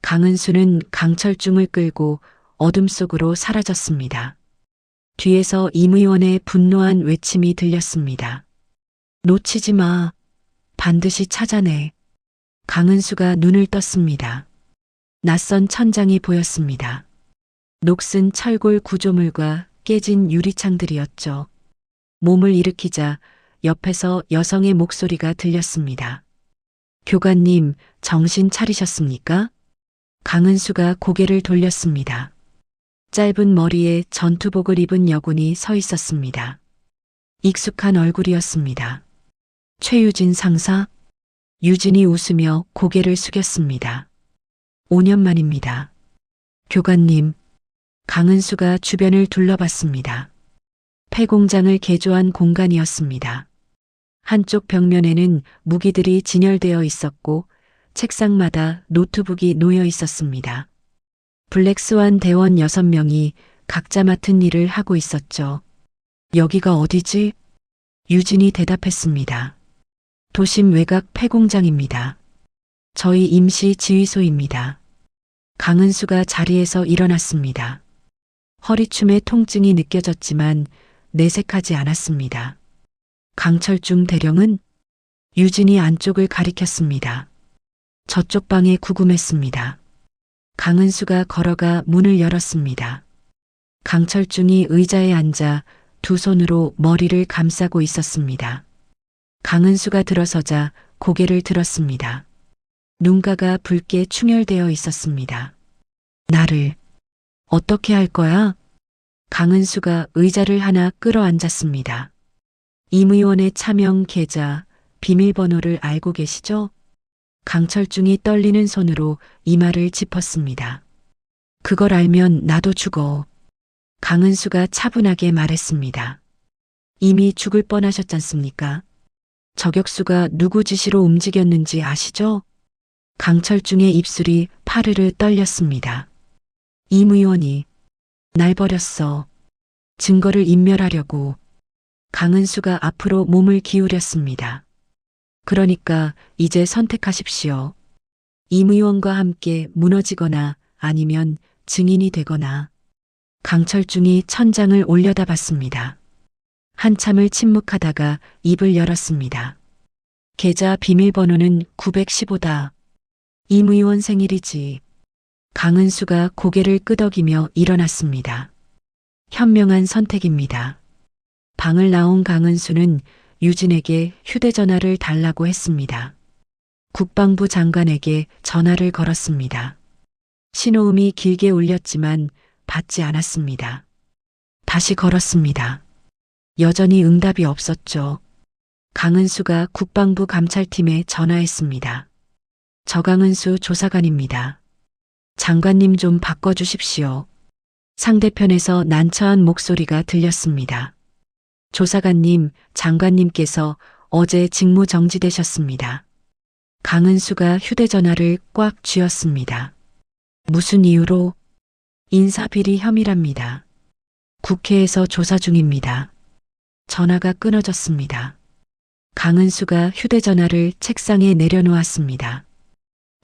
강은수는 강철중을 끌고 어둠 속으로 사라졌습니다. 뒤에서 임 의원의 분노한 외침이 들렸습니다. 놓치지 마. 반드시 찾아내. 강은수가 눈을 떴습니다. 낯선 천장이 보였습니다. 녹슨 철골 구조물과 깨진 유리창들이었죠. 몸을 일으키자 옆에서 여성의 목소리가 들렸습니다. 교관님, 정신 차리셨습니까? 강은수가 고개를 돌렸습니다. 짧은 머리에 전투복을 입은 여군이 서 있었습니다. 익숙한 얼굴이었습니다. 최유진 상사? 유진이 웃으며 고개를 숙였습니다. 5년 만입니다. 교관님, 강은수가 주변을 둘러봤습니다. 폐공장을 개조한 공간이었습니다. 한쪽 벽면에는 무기들이 진열되어 있었고 책상마다 노트북이 놓여 있었습니다. 블랙스완 대원 6명이 각자 맡은 일을 하고 있었죠. 여기가 어디지? 유진이 대답했습니다. 도심 외곽 폐공장입니다. 저희 임시 지휘소입니다. 강은수가 자리에서 일어났습니다. 허리춤에 통증이 느껴졌지만 내색하지 않았습니다. 강철중 대령은? 유진이 안쪽을 가리켰습니다. 저쪽 방에 구금했습니다. 강은수가 걸어가 문을 열었습니다. 강철중이 의자에 앉아 두 손으로 머리를 감싸고 있었습니다. 강은수가 들어서자 고개를 들었습니다. 눈가가 붉게 충혈되어 있었습니다. 나를 어떻게 할 거야? 강은수가 의자를 하나 끌어앉았습니다. 임 의원의 차명 계좌, 비밀번호를 알고 계시죠? 강철중이 떨리는 손으로 이마를 짚었습니다. 그걸 알면 나도 죽어. 강은수가 차분하게 말했습니다. 이미 죽을 뻔하셨잖습니까? 저격수가 누구 지시로 움직였는지 아시죠? 강철중의 입술이 파르르 떨렸습니다. 임 의원이 날 버렸어. 증거를 인멸하려고. 강은수가 앞으로 몸을 기울였습니다. 그러니까 이제 선택하십시오. 임 의원과 함께 무너지거나 아니면 증인이 되거나. 강철중이 천장을 올려다봤습니다. 한참을 침묵하다가 입을 열었습니다. 계좌 비밀번호는 915다. 임 의원 생일이지. 강은수가 고개를 끄덕이며 일어났습니다. 현명한 선택입니다. 방을 나온 강은수는 유진에게 휴대전화를 달라고 했습니다. 국방부 장관에게 전화를 걸었습니다. 신호음이 길게 울렸지만 받지 않았습니다. 다시 걸었습니다. 여전히 응답이 없었죠. 강은수가 국방부 감찰팀에 전화했습니다. 저강은수 조사관입니다. 장관님 좀 바꿔주십시오. 상대편에서 난처한 목소리가 들렸습니다. 조사관님, 장관님께서 어제 직무 정지되셨습니다. 강은수가 휴대전화를 꽉 쥐었습니다. 무슨 이유로? 인사비리 혐의랍니다. 국회에서 조사 중입니다. 전화가 끊어졌습니다. 강은수가 휴대전화를 책상에 내려놓았습니다.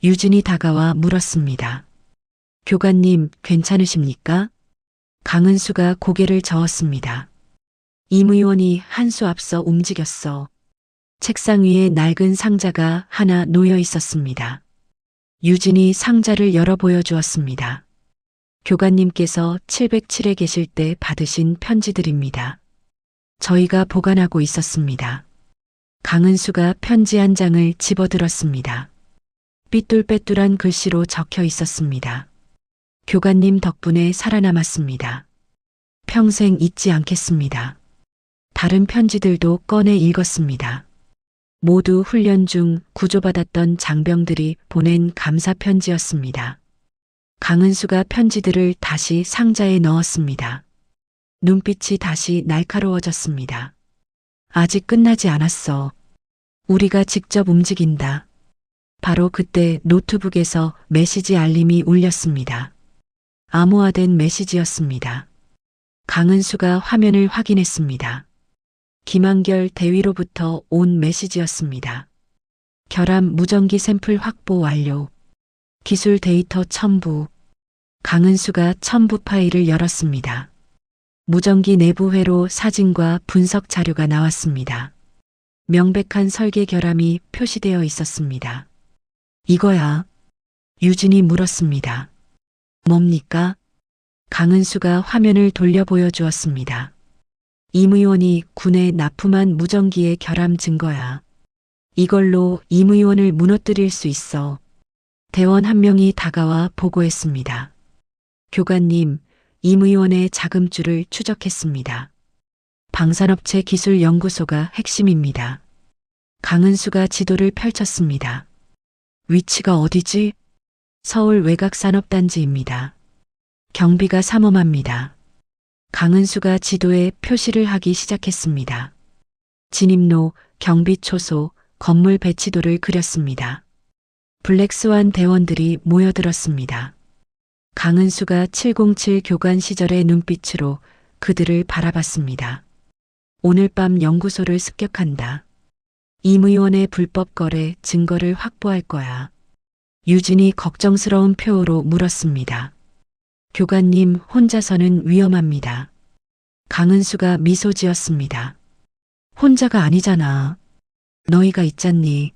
유진이 다가와 물었습니다. 교관님, 괜찮으십니까? 강은수가 고개를 저었습니다. 임 의원이 한 수 앞서 움직였어. 책상 위에 낡은 상자가 하나 놓여 있었습니다. 유진이 상자를 열어 보여주었습니다. 교관님께서 707에 계실 때 받으신 편지들입니다. 저희가 보관하고 있었습니다. 강은수가 편지 한 장을 집어들었습니다. 삐뚤빼뚤한 글씨로 적혀 있었습니다. 교관님 덕분에 살아남았습니다. 평생 잊지 않겠습니다. 다른 편지들도 꺼내 읽었습니다. 모두 훈련 중 구조받았던 장병들이 보낸 감사 편지였습니다. 강은수가 편지들을 다시 상자에 넣었습니다. 눈빛이 다시 날카로워졌습니다. 아직 끝나지 않았어. 우리가 직접 움직인다. 바로 그때 노트북에서 메시지 알림이 울렸습니다. 암호화된 메시지였습니다. 강은수가 화면을 확인했습니다. 김한결 대위로부터 온 메시지였습니다. 결함 무전기 샘플 확보 완료. 기술 데이터 첨부. 강은수가 첨부 파일을 열었습니다. 무전기 내부 회로 사진과 분석 자료가 나왔습니다. 명백한 설계 결함이 표시되어 있었습니다. 이거야? 유진이 물었습니다. 뭡니까? 강은수가 화면을 돌려 보여주었습니다. 임 의원이 군에 납품한 무전기의 결함 증거야. 이걸로 임 의원을 무너뜨릴 수 있어. 대원 한 명이 다가와 보고했습니다. 교관님, 임 의원의 자금줄을 추적했습니다. 방산업체 기술연구소가 핵심입니다. 강은수가 지도를 펼쳤습니다. 위치가 어디지? 서울 외곽산업단지입니다. 경비가 삼엄합니다. 강은수가 지도에 표시를 하기 시작했습니다. 진입로, 경비초소, 건물 배치도를 그렸습니다. 블랙스완 대원들이 모여들었습니다. 강은수가 707 교관 시절의 눈빛으로 그들을 바라봤습니다. 오늘 밤 연구소를 습격한다. 임 의원의 불법 거래 증거를 확보할 거야. 유진이 걱정스러운 표호로 물었습니다. 교관님 혼자서는 위험합니다. 강은수가 미소 지었습니다. 혼자가 아니잖아. 너희가 있잖니.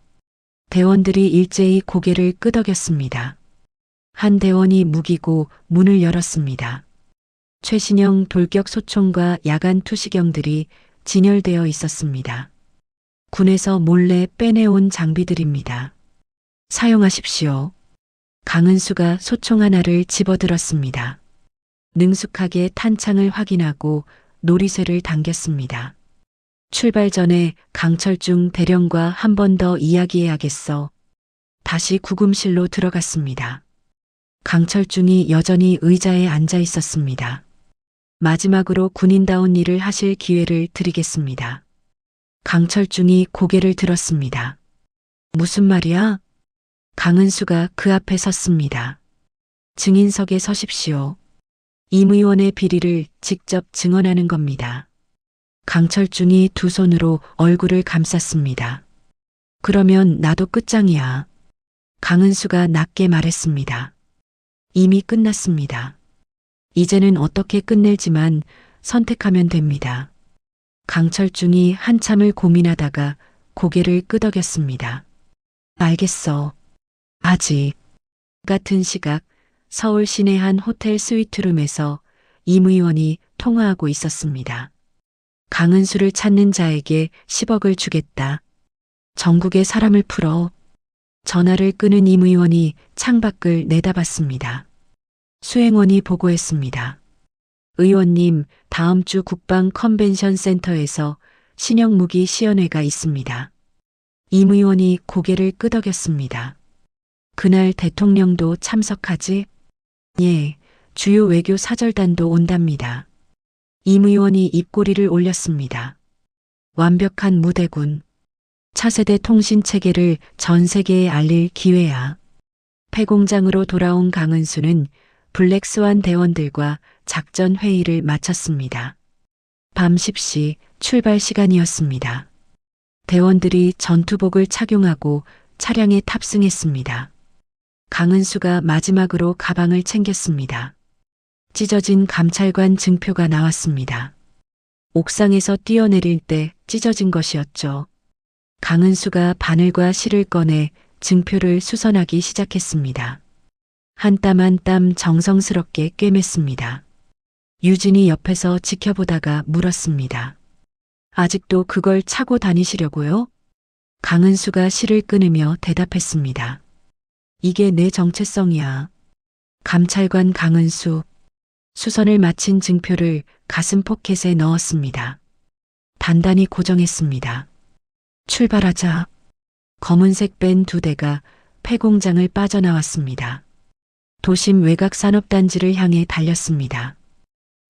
대원들이 일제히 고개를 끄덕였습니다. 한 대원이 무기고 문을 열었습니다. 최신형 돌격 소총과 야간 투시경들이 진열되어 있었습니다. 군에서 몰래 빼내온 장비들입니다. 사용하십시오. 강은수가 소총 하나를 집어들었습니다. 능숙하게 탄창을 확인하고 놀이쇠를 당겼습니다. 출발 전에 강철중 대령과 한 번 더 이야기해야겠어. 다시 구금실로 들어갔습니다. 강철중이 여전히 의자에 앉아 있었습니다. 마지막으로 군인다운 일을 하실 기회를 드리겠습니다. 강철중이 고개를 들었습니다. 무슨 말이야? 강은수가 그 앞에 섰습니다. 증인석에 서십시오. 임 의원의 비리를 직접 증언하는 겁니다. 강철중이 두 손으로 얼굴을 감쌌습니다. 그러면 나도 끝장이야. 강은수가 낮게 말했습니다. 이미 끝났습니다. 이제는 어떻게 끝낼지만 선택하면 됩니다. 강철중이 한참을 고민하다가 고개를 끄덕였습니다. 알겠어. 아직. 같은 시각 서울 시내 한 호텔 스위트룸에서 임 의원이 통화하고 있었습니다. 강은수를 찾는 자에게 10억을 주겠다. 전국의 사람을 풀어. 전화를 끊은 임 의원이 창밖을 내다봤습니다. 수행원이 보고했습니다. 의원님, 다음 주 국방 컨벤션 센터에서 신형 무기 시연회가 있습니다. 임 의원이 고개를 끄덕였습니다. 그날 대통령도 참석하지? 예, 주요 외교 사절단도 온답니다. 임 의원이 입꼬리를 올렸습니다. 완벽한 무대군. 차세대 통신 체계를 전 세계에 알릴 기회야. 폐공장으로 돌아온 강은수는 블랙스완 대원들과 작전 회의를 마쳤습니다. 밤 10시 출발 시간이었습니다. 대원들이 전투복을 착용하고 차량에 탑승했습니다. 강은수가 마지막으로 가방을 챙겼습니다. 찢어진 감찰관 증표가 나왔습니다. 옥상에서 뛰어내릴 때 찢어진 것이었죠. 강은수가 바늘과 실을 꺼내 증표를 수선하기 시작했습니다. 한 땀 한 땀 정성스럽게 꿰맸습니다. 유진이 옆에서 지켜보다가 물었습니다. 아직도 그걸 차고 다니시려고요? 강은수가 실을 끊으며 대답했습니다. 이게 내 정체성이야. 감찰관 강은수. 수선을 마친 증표를 가슴 포켓에 넣었습니다. 단단히 고정했습니다. 출발하자. 검은색 밴 두 대가 폐공장을 빠져나왔습니다. 도심 외곽산업단지를 향해 달렸습니다.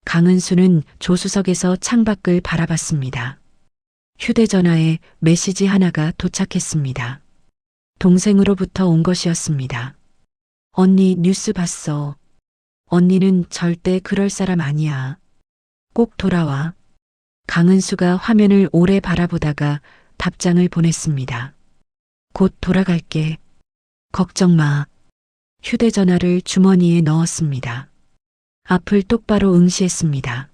강은수는 조수석에서 창밖을 바라봤습니다. 휴대전화에 메시지 하나가 도착했습니다. 동생으로부터 온 것이었습니다. 언니 뉴스 봤어. 언니는 절대 그럴 사람 아니야. 꼭 돌아와. 강은수가 화면을 오래 바라보다가 답장을 보냈습니다. 곧 돌아갈게. 걱정 마. 휴대전화를 주머니에 넣었습니다. 앞을 똑바로 응시했습니다.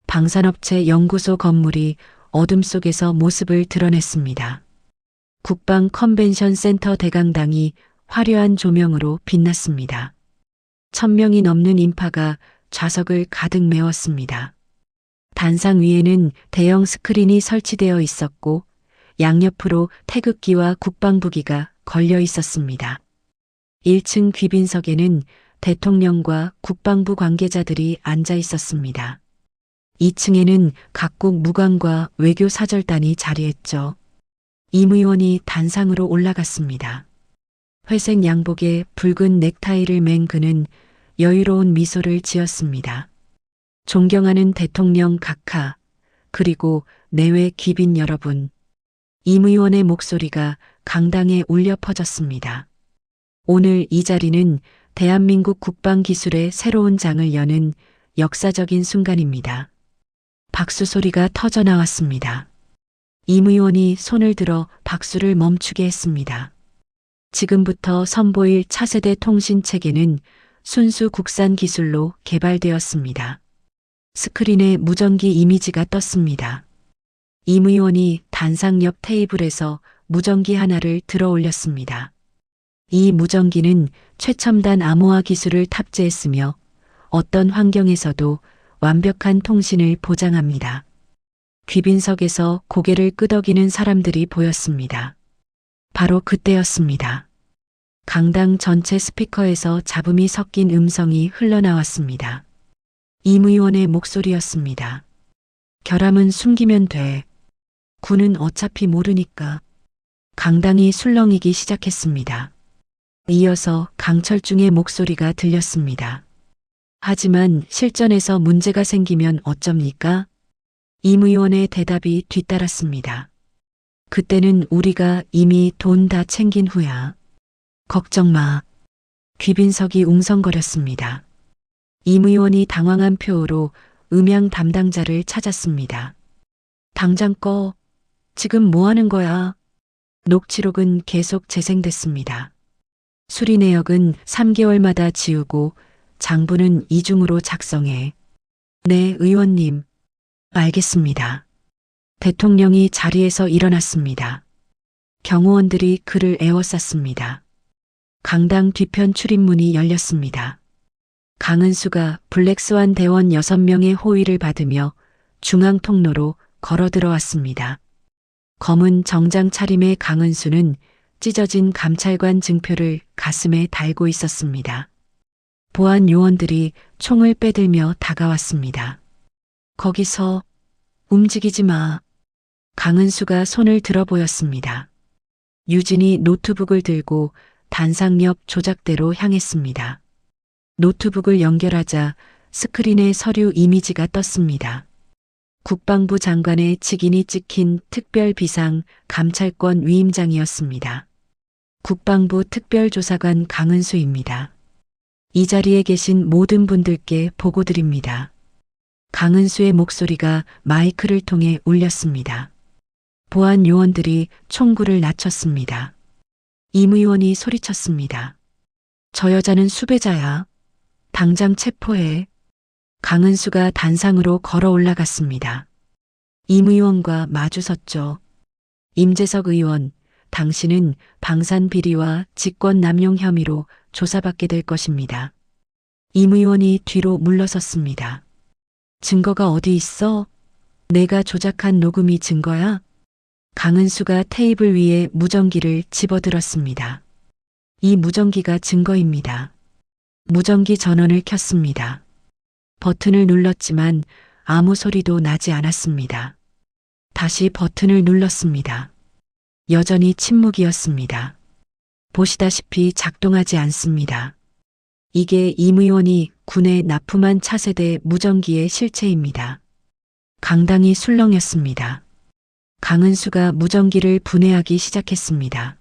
방산업체 연구소 건물이 어둠 속에서 모습을 드러냈습니다. 국방 컨벤션 센터 대강당이 화려한 조명으로 빛났습니다. 1000명이 넘는 인파가 좌석을 가득 메웠습니다. 단상 위에는 대형 스크린이 설치되어 있었고 양옆으로 태극기와 국방부기가 걸려 있었습니다. 1층 귀빈석에는 대통령과 국방부 관계자들이 앉아 있었습니다. 2층에는 각국 무관과 외교 사절단이 자리했죠. 임 의원이 단상으로 올라갔습니다. 회색 양복에 붉은 넥타이를 맨 그는 여유로운 미소를 지었습니다. 존경하는 대통령 각하, 그리고 내외 귀빈 여러분. 임 의원의 목소리가 강당에 울려 퍼졌습니다. 오늘 이 자리는 대한민국 국방기술의 새로운 장을 여는 역사적인 순간입니다. 박수 소리가 터져 나왔습니다. 임 의원이 손을 들어 박수를 멈추게 했습니다. 지금부터 선보일 차세대 통신 체계는 순수 국산 기술로 개발되었습니다. 스크린에 무전기 이미지가 떴습니다. 임 의원이 단상 옆 테이블에서 무전기 하나를 들어 올렸습니다. 이 무전기는 최첨단 암호화 기술을 탑재했으며 어떤 환경에서도 완벽한 통신을 보장합니다. 귀빈석에서 고개를 끄덕이는 사람들이 보였습니다. 바로 그때였습니다. 강당 전체 스피커에서 잡음이 섞인 음성이 흘러나왔습니다. 임 의원의 목소리였습니다. 결함은 숨기면 돼. 군은 어차피 모르니까. 강당이 술렁이기 시작했습니다. 이어서 강철중의 목소리가 들렸습니다. 하지만 실전에서 문제가 생기면 어쩝니까? 임 의원의 대답이 뒤따랐습니다. 그때는 우리가 이미 돈 다 챙긴 후야. 걱정 마. 귀빈석이 웅성거렸습니다. 임 의원이 당황한 표로 음향 담당자를 찾았습니다. 당장 꺼. 지금 뭐 하는 거야? 녹취록은 계속 재생됐습니다. 수리 내역은 3개월마다 지우고 장부는 이중으로 작성해. 네, 의원님. 알겠습니다. 대통령이 자리에서 일어났습니다. 경호원들이 그를 에워쌌습니다. 강당 뒤편 출입문이 열렸습니다. 강은수가 블랙스완 대원 6명의 호위를 받으며 중앙 통로로 걸어 들어왔습니다. 검은 정장 차림의 강은수는 찢어진 감찰관 증표를 가슴에 달고 있었습니다. 보안 요원들이 총을 빼들며 다가왔습니다. 거기서 움직이지 마. 강은수가 손을 들어 보였습니다. 유진이 노트북을 들고 단상 옆 조작대로 향했습니다. 노트북을 연결하자 스크린에 서류 이미지가 떴습니다. 국방부 장관의 직인이 찍힌 특별비상 감찰권 위임장이었습니다. 국방부 특별조사관 강은수입니다. 이 자리에 계신 모든 분들께 보고드립니다. 강은수의 목소리가 마이크를 통해 울렸습니다. 보안 요원들이 총구를 낮췄습니다. 임 의원이 소리쳤습니다. 저 여자는 수배자야. 당장 체포해. 강은수가 단상으로 걸어 올라갔습니다. 임 의원과 마주섰죠. 임재석 의원, 당신은 방산 비리와 직권 남용 혐의로 조사받게 될 것입니다. 임 의원이 뒤로 물러섰습니다. 증거가 어디 있어? 내가 조작한 녹음이 증거야? 강은수가 테이블 위에 무전기를 집어들었습니다. 이 무전기가 증거입니다. 무전기 전원을 켰습니다. 버튼을 눌렀지만 아무 소리도 나지 않았습니다. 다시 버튼을 눌렀습니다. 여전히 침묵이었습니다. 보시다시피 작동하지 않습니다. 이게 임 의원이 군에 납품한 차세대 무전기의 실체입니다. 강당이 술렁였습니다. 강은수가 무전기를 분해하기 시작했습니다.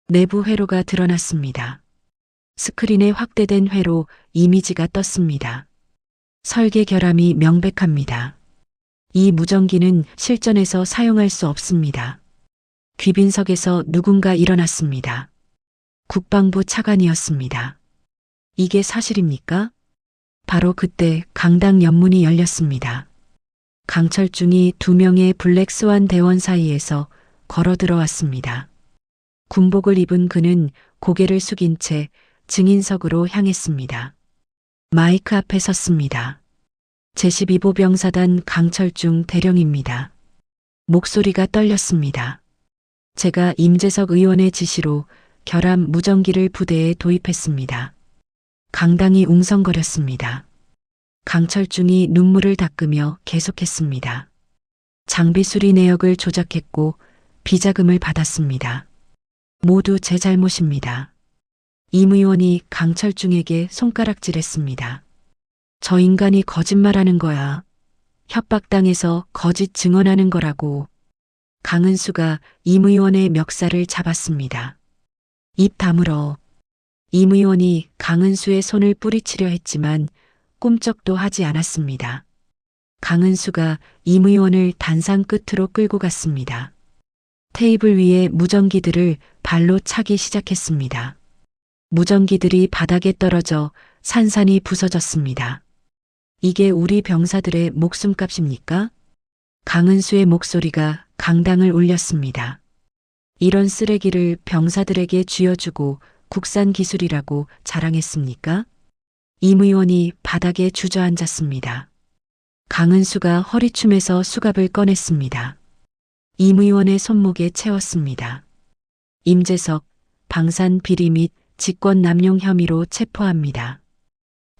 내부 회로가 드러났습니다. 스크린에 확대된 회로 이미지가 떴습니다. 설계 결함이 명백합니다. 이 무전기는 실전에서 사용할 수 없습니다. 귀빈석에서 누군가 일어났습니다. 국방부 차관이었습니다. 이게 사실입니까? 바로 그때 강당 연문이 열렸습니다. 강철중이 2명의 블랙스완 대원 사이에서 걸어 들어왔습니다. 군복을 입은 그는 고개를 숙인 채 증인석으로 향했습니다. 마이크 앞에 섰습니다. 제12보 병사단 강철중 대령입니다. 목소리가 떨렸습니다. 제가 임재석 의원의 지시로 결함 무전기를 부대에 도입했습니다. 강당이 웅성거렸습니다. 강철중이 눈물을 닦으며 계속했습니다. 장비 수리 내역을 조작했고 비자금을 받았습니다. 모두 제 잘못입니다. 임 의원이 강철중에게 손가락질했습니다. 저 인간이 거짓말하는 거야. 협박당해서 거짓 증언하는 거라고. 강은수가 임 의원의 멱살을 잡았습니다. 입 다물어. 임 의원이 강은수의 손을 뿌리치려 했지만 꿈쩍도 하지 않았습니다. 강은수가 임 의원을 단상 끝으로 끌고 갔습니다. 테이블 위에 무전기들을 발로 차기 시작했습니다. 무전기들이 바닥에 떨어져 산산이 부서졌습니다. 이게 우리 병사들의 목숨값입니까? 강은수의 목소리가 강당을 울렸습니다. 이런 쓰레기를 병사들에게 쥐어주고 국산 기술이라고 자랑했습니까? 임 의원이 바닥에 주저앉았습니다. 강은수가 허리춤에서 수갑을 꺼냈습니다. 임 의원의 손목에 채웠습니다. 임재석, 방산 비리 및 직권 남용 혐의로 체포합니다.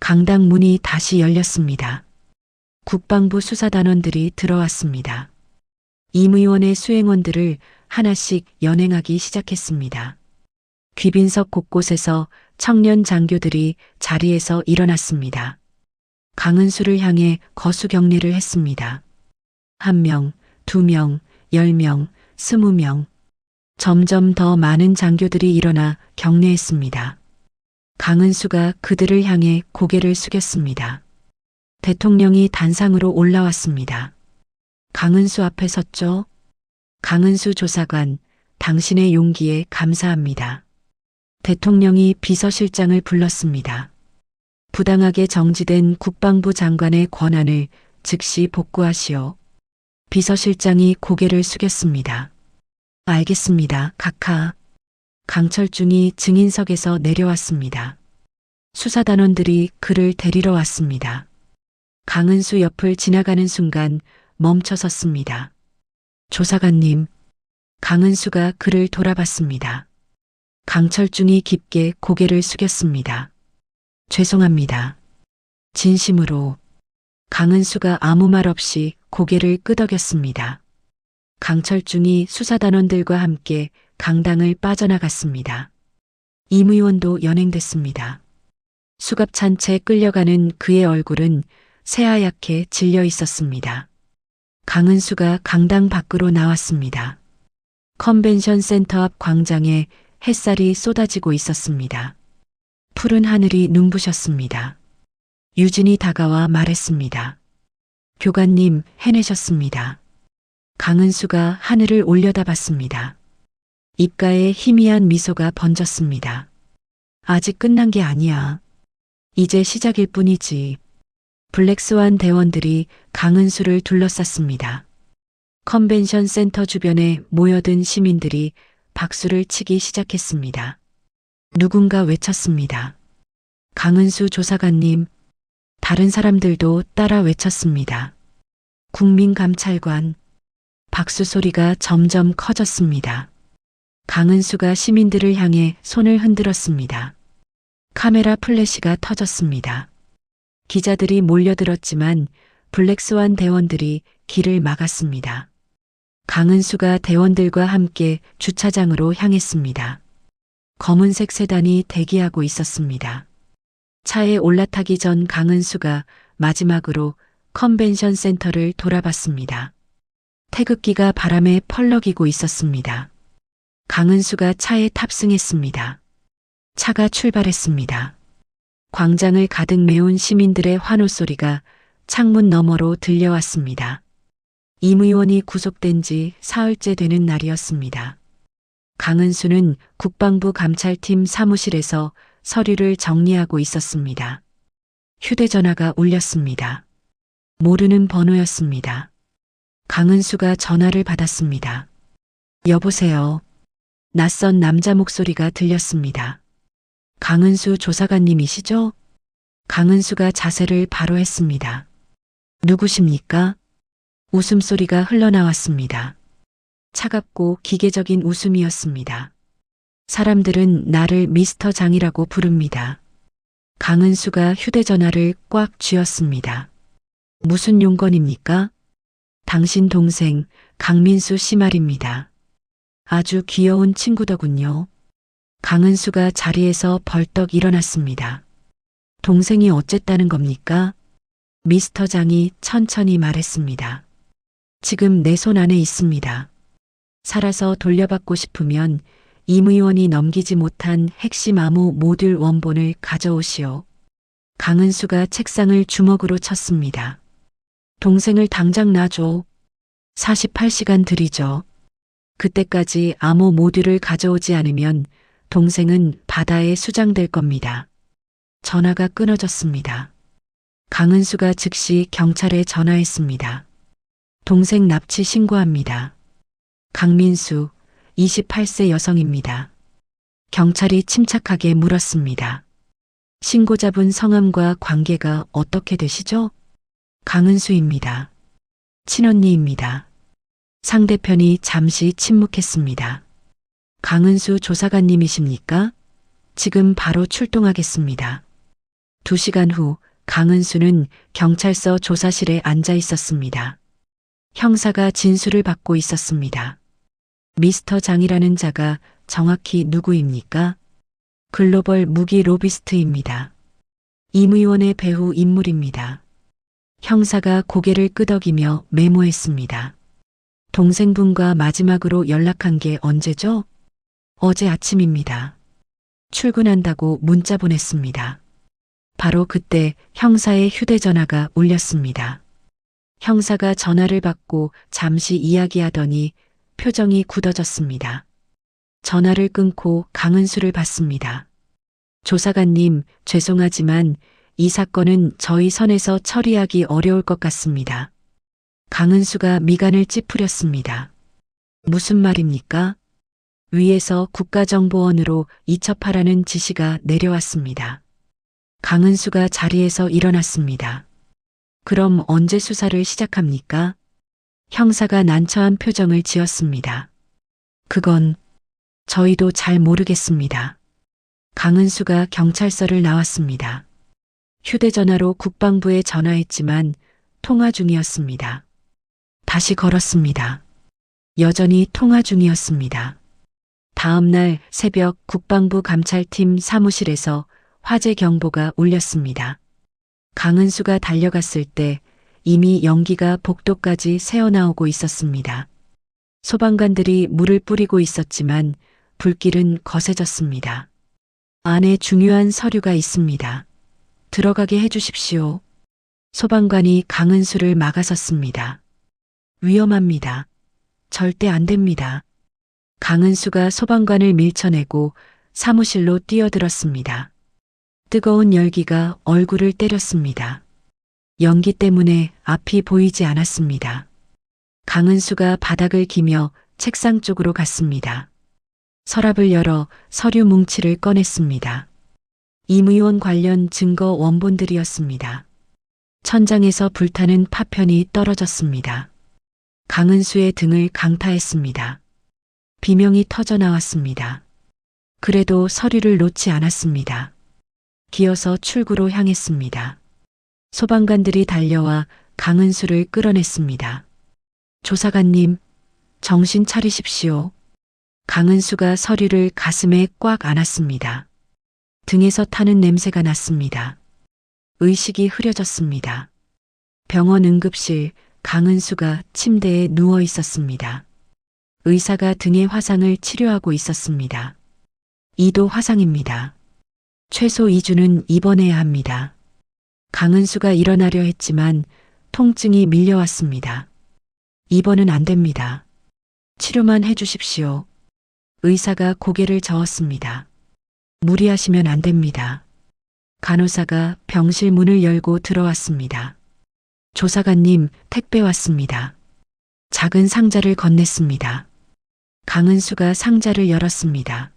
강당 문이 다시 열렸습니다. 국방부 수사단원들이 들어왔습니다. 임 의원의 수행원들을 하나씩 연행하기 시작했습니다. 귀빈석 곳곳에서 청년 장교들이 자리에서 일어났습니다. 강은수를 향해 거수경례를 했습니다. 1명, 2명, 10명, 20명. 점점 더 많은 장교들이 일어나 경례했습니다. 강은수가 그들을 향해 고개를 숙였습니다. 대통령이 단상으로 올라왔습니다. 강은수 앞에 섰죠. 강은수 조사관, 당신의 용기에 감사합니다. 대통령이 비서실장을 불렀습니다. 부당하게 정지된 국방부 장관의 권한을 즉시 복구하시오. 비서실장이 고개를 숙였습니다. 알겠습니다, 각하. 강철중이 증인석에서 내려왔습니다. 수사단원들이 그를 데리러 왔습니다. 강은수 옆을 지나가는 순간 멈춰 섰습니다. 조사관님. 강은수가 그를 돌아봤습니다. 강철중이 깊게 고개를 숙였습니다. 죄송합니다. 진심으로. 강은수가 아무 말 없이 고개를 끄덕였습니다. 강철중이 수사단원들과 함께 강당을 빠져나갔습니다. 임 의원도 연행됐습니다. 수갑찬 채 끌려가는 그의 얼굴은 새하얗게 질려 있었습니다. 강은수가 강당 밖으로 나왔습니다. 컨벤션 센터 앞 광장에 햇살이 쏟아지고 있었습니다. 푸른 하늘이 눈부셨습니다. 유진이 다가와 말했습니다. 교관님, 해내셨습니다. 강은수가 하늘을 올려다봤습니다. 입가에 희미한 미소가 번졌습니다. 아직 끝난 게 아니야. 이제 시작일 뿐이지. 블랙스완 대원들이 강은수를 둘러쌌습니다. 컨벤션 센터 주변에 모여든 시민들이 박수를 치기 시작했습니다. 누군가 외쳤습니다. 강은수 조사관님. 다른 사람들도 따라 외쳤습니다. 국민감찰관. 박수 소리가 점점 커졌습니다. 강은수가 시민들을 향해 손을 흔들었습니다. 카메라 플래시가 터졌습니다. 기자들이 몰려들었지만 블랙스완 대원들이 길을 막았습니다. 강은수가 대원들과 함께 주차장으로 향했습니다. 검은색 세단이 대기하고 있었습니다. 차에 올라타기 전 강은수가 마지막으로 컨벤션 센터를 돌아봤습니다. 태극기가 바람에 펄럭이고 있었습니다. 강은수가 차에 탑승했습니다. 차가 출발했습니다. 광장을 가득 메운 시민들의 환호 소리가 창문 너머로 들려왔습니다. 임 의원이 구속된 지 사흘째 되는 날이었습니다. 강은수는 국방부 감찰팀 사무실에서 서류를 정리하고 있었습니다. 휴대전화가 울렸습니다. 모르는 번호였습니다. 강은수가 전화를 받았습니다. 여보세요. 낯선 남자 목소리가 들렸습니다. 강은수 조사관님이시죠? 강은수가 자세를 바로 했습니다. 누구십니까? 웃음소리가 흘러나왔습니다. 차갑고 기계적인 웃음이었습니다. 사람들은 나를 미스터 장이라고 부릅니다. 강은수가 휴대전화를 꽉 쥐었습니다. 무슨 용건입니까? 당신 동생 강민수 씨 말입니다. 아주 귀여운 친구더군요. 강은수가 자리에서 벌떡 일어났습니다. 동생이 어쨌다는 겁니까? 미스터 장이 천천히 말했습니다. 지금 내 손 안에 있습니다. 살아서 돌려받고 싶으면 임 의원이 넘기지 못한 핵심 암호 모듈 원본을 가져오시오. 강은수가 책상을 주먹으로 쳤습니다. 동생을 당장 놔줘. 48시간 들이죠. 그때까지 암호 모듈을 가져오지 않으면 동생은 바다에 수장될 겁니다. 전화가 끊어졌습니다. 강은수가 즉시 경찰에 전화했습니다. 동생 납치 신고합니다. 강민수, 28세 여성입니다. 경찰이 침착하게 물었습니다. 신고자분 성함과 관계가 어떻게 되시죠? 강은수입니다. 친언니입니다. 상대편이 잠시 침묵했습니다. 강은수 조사관님이십니까? 지금 바로 출동하겠습니다. 2시간 후 강은수는 경찰서 조사실에 앉아 있었습니다. 형사가 진술을 받고 있었습니다. 미스터 장이라는 자가 정확히 누구입니까? 글로벌 무기 로비스트입니다. 임 의원의 배후 인물입니다. 형사가 고개를 끄덕이며 메모했습니다. 동생분과 마지막으로 연락한 게 언제죠? 어제 아침입니다. 출근한다고 문자 보냈습니다. 바로 그때 형사의 휴대전화가 울렸습니다. 형사가 전화를 받고 잠시 이야기하더니 표정이 굳어졌습니다. 전화를 끊고 강은수를 받습니다. 조사관님, 죄송하지만 이 사건은 저희 선에서 처리하기 어려울 것 같습니다. 강은수가 미간을 찌푸렸습니다. 무슨 말입니까? 위에서 국가정보원으로 이첩하라는 지시가 내려왔습니다. 강은수가 자리에서 일어났습니다. 그럼 언제 수사를 시작합니까? 형사가 난처한 표정을 지었습니다. 그건 저희도 잘 모르겠습니다. 강은수가 경찰서를 나왔습니다. 휴대전화로 국방부에 전화했지만 통화 중이었습니다. 다시 걸었습니다. 여전히 통화 중이었습니다. 다음 날 새벽 국방부 감찰팀 사무실에서 화재 경보가 울렸습니다. 강은수가 달려갔을 때 이미 연기가 복도까지 새어나오고 있었습니다. 소방관들이 물을 뿌리고 있었지만 불길은 거세졌습니다. 안에 중요한 서류가 있습니다. 들어가게 해주십시오. 소방관이 강은수를 막아섰습니다. 위험합니다. 절대 안 됩니다. 강은수가 소방관을 밀쳐내고 사무실로 뛰어들었습니다. 뜨거운 열기가 얼굴을 때렸습니다. 연기 때문에 앞이 보이지 않았습니다. 강은수가 바닥을 기며 책상 쪽으로 갔습니다. 서랍을 열어 서류 뭉치를 꺼냈습니다. 임 의원 관련 증거 원본들이었습니다. 천장에서 불타는 파편이 떨어졌습니다. 강은수의 등을 강타했습니다. 비명이 터져 나왔습니다. 그래도 서류를 놓지 않았습니다. 기어서 출구로 향했습니다. 소방관들이 달려와 강은수를 끌어냈습니다. 조사관님, 정신 차리십시오. 강은수가 서류를 가슴에 꽉 안았습니다. 등에서 타는 냄새가 났습니다. 의식이 흐려졌습니다. 병원 응급실, 강은수가 침대에 누워 있었습니다. 의사가 등의 화상을 치료하고 있었습니다. 2도 화상입니다. 최소 2주는 입원해야 합니다. 강은수가 일어나려 했지만 통증이 밀려왔습니다. 입원은 안 됩니다. 치료만 해주십시오. 의사가 고개를 저었습니다. 무리하시면 안 됩니다. 간호사가 병실 문을 열고 들어왔습니다. 조사관님, 택배 왔습니다. 작은 상자를 건넸습니다. 강은수가 상자를 열었습니다.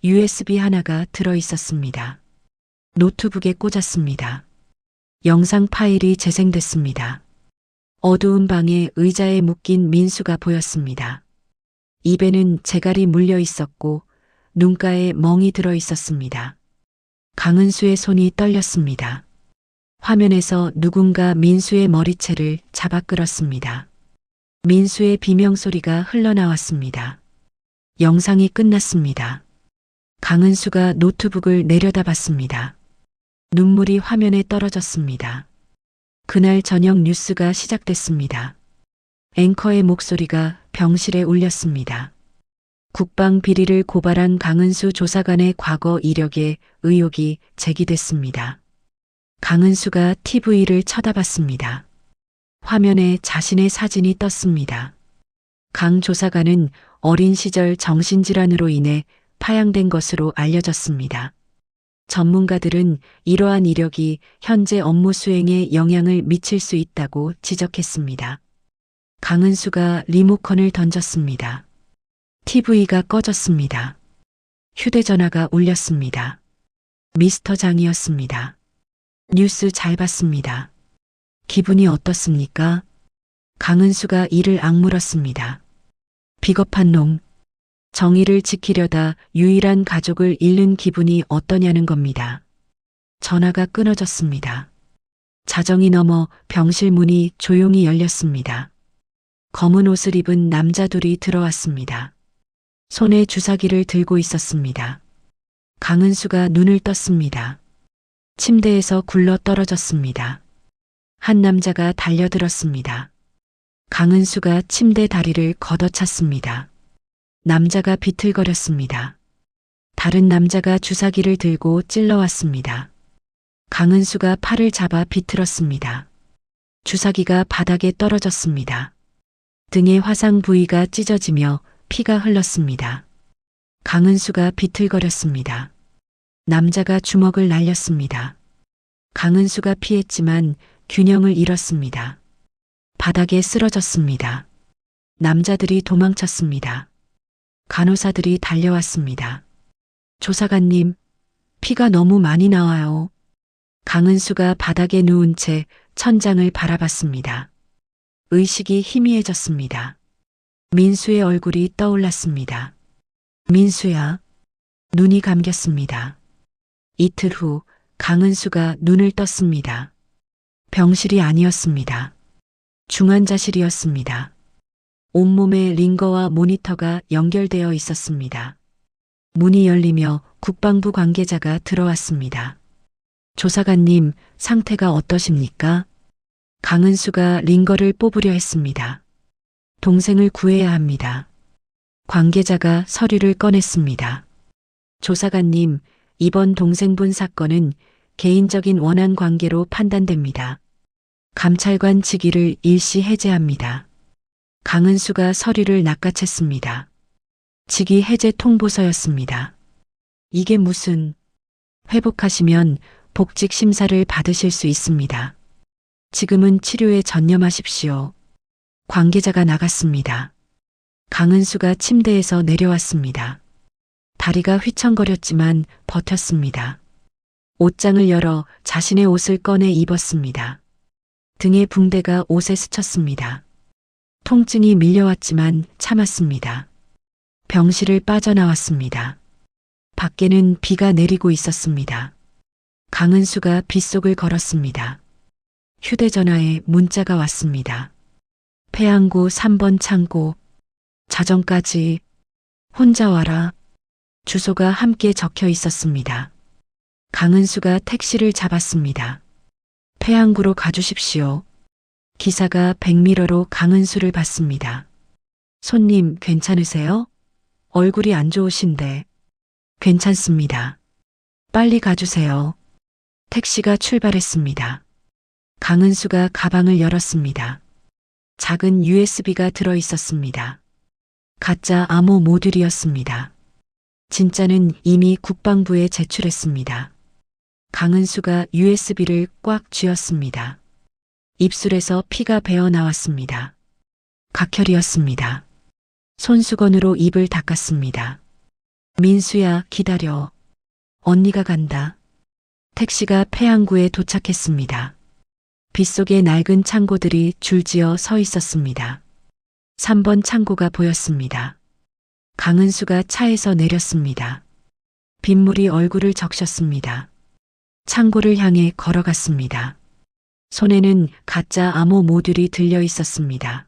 USB 하나가 들어 있었습니다. 노트북에 꽂았습니다. 영상 파일이 재생됐습니다. 어두운 방에 의자에 묶인 민수가 보였습니다. 입에는 재갈이 물려 있었고 눈가에 멍이 들어 있었습니다. 강은수의 손이 떨렸습니다. 화면에서 누군가 민수의 머리채를 잡아 끌었습니다. 민수의 비명소리가 흘러나왔습니다. 영상이 끝났습니다. 강은수가 노트북을 내려다봤습니다. 눈물이 화면에 떨어졌습니다. 그날 저녁 뉴스가 시작됐습니다. 앵커의 목소리가 병실에 울렸습니다. 국방 비리를 고발한 강은수 조사관의 과거 이력에 의혹이 제기됐습니다. 강은수가 TV를 쳐다봤습니다. 화면에 자신의 사진이 떴습니다. 강 조사관은 어린 시절 정신질환으로 인해 파양된 것으로 알려졌습니다. 전문가들은 이러한 이력이 현재 업무 수행에 영향을 미칠 수 있다고 지적했습니다. 강은수가 리모컨을 던졌습니다. TV가 꺼졌습니다. 휴대전화가 울렸습니다. 미스터 장이었습니다. 뉴스 잘 봤습니다. 기분이 어떻습니까? 강은수가 이를 악물었습니다. 비겁한 놈. 정의를 지키려다 유일한 가족을 잃는 기분이 어떠냐는 겁니다. 전화가 끊어졌습니다. 자정이 넘어 병실 문이 조용히 열렸습니다. 검은 옷을 입은 남자 둘이 들어왔습니다. 손에 주사기를 들고 있었습니다. 강은수가 눈을 떴습니다. 침대에서 굴러 떨어졌습니다. 한 남자가 달려들었습니다. 강은수가 침대 다리를 걷어찼습니다. 남자가 비틀거렸습니다. 다른 남자가 주사기를 들고 찔러왔습니다. 강은수가 팔을 잡아 비틀었습니다. 주사기가 바닥에 떨어졌습니다. 등의 화상 부위가 찢어지며 피가 흘렀습니다. 강은수가 비틀거렸습니다. 남자가 주먹을 날렸습니다. 강은수가 피했지만 균형을 잃었습니다. 바닥에 쓰러졌습니다. 남자들이 도망쳤습니다. 간호사들이 달려왔습니다. 조사관님, 피가 너무 많이 나와요. 강은수가 바닥에 누운 채 천장을 바라봤습니다. 의식이 희미해졌습니다. 민수의 얼굴이 떠올랐습니다. 민수야. 눈이 감겼습니다. 이틀 후 강은수가 눈을 떴습니다. 병실이 아니었습니다. 중환자실이었습니다. 온몸에 링거와 모니터가 연결되어 있었습니다. 문이 열리며 국방부 관계자가 들어왔습니다. 조사관님, 상태가 어떠십니까? 강은수가 링거를 뽑으려 했습니다. 동생을 구해야 합니다. 관계자가 서류를 꺼냈습니다. 조사관님, 이번 동생분 사건은 개인적인 원한 관계로 판단됩니다. 감찰관 직위를 일시 해제합니다. 강은수가 서류를 낚아챘습니다. 직위 해제 통보서였습니다. 이게 무슨... 회복하시면 복직 심사를 받으실 수 있습니다. 지금은 치료에 전념하십시오. 관계자가 나갔습니다. 강은수가 침대에서 내려왔습니다. 다리가 휘청거렸지만 버텼습니다. 옷장을 열어 자신의 옷을 꺼내 입었습니다. 등에 붕대가 옷에 스쳤습니다. 통증이 밀려왔지만 참았습니다. 병실을 빠져나왔습니다. 밖에는 비가 내리고 있었습니다. 강은수가 빗속을 걸었습니다. 휴대전화에 문자가 왔습니다. 폐항구 3번 창고. 자정까지 혼자 와라. 주소가 함께 적혀 있었습니다. 강은수가 택시를 잡았습니다. 폐항구로 가주십시오. 기사가 백미러로 강은수를 봤습니다. 손님 괜찮으세요? 얼굴이 안 좋으신데. 괜찮습니다. 빨리 가주세요. 택시가 출발했습니다. 강은수가 가방을 열었습니다. 작은 USB가 들어 있었습니다. 가짜 암호 모듈이었습니다. 진짜는 이미 국방부에 제출했습니다. 강은수가 USB를 꽉 쥐었습니다. 입술에서 피가 배어 나왔습니다. 각혈이었습니다. 손수건으로 입을 닦았습니다. 민수야, 기다려. 언니가 간다. 택시가 패양구에 도착했습니다. 빗속에 낡은 창고들이 줄지어 서 있었습니다. 3번 창고가 보였습니다. 강은수가 차에서 내렸습니다. 빗물이 얼굴을 적셨습니다. 창고를 향해 걸어갔습니다. 손에는 가짜 암호 모듈이 들려 있었습니다.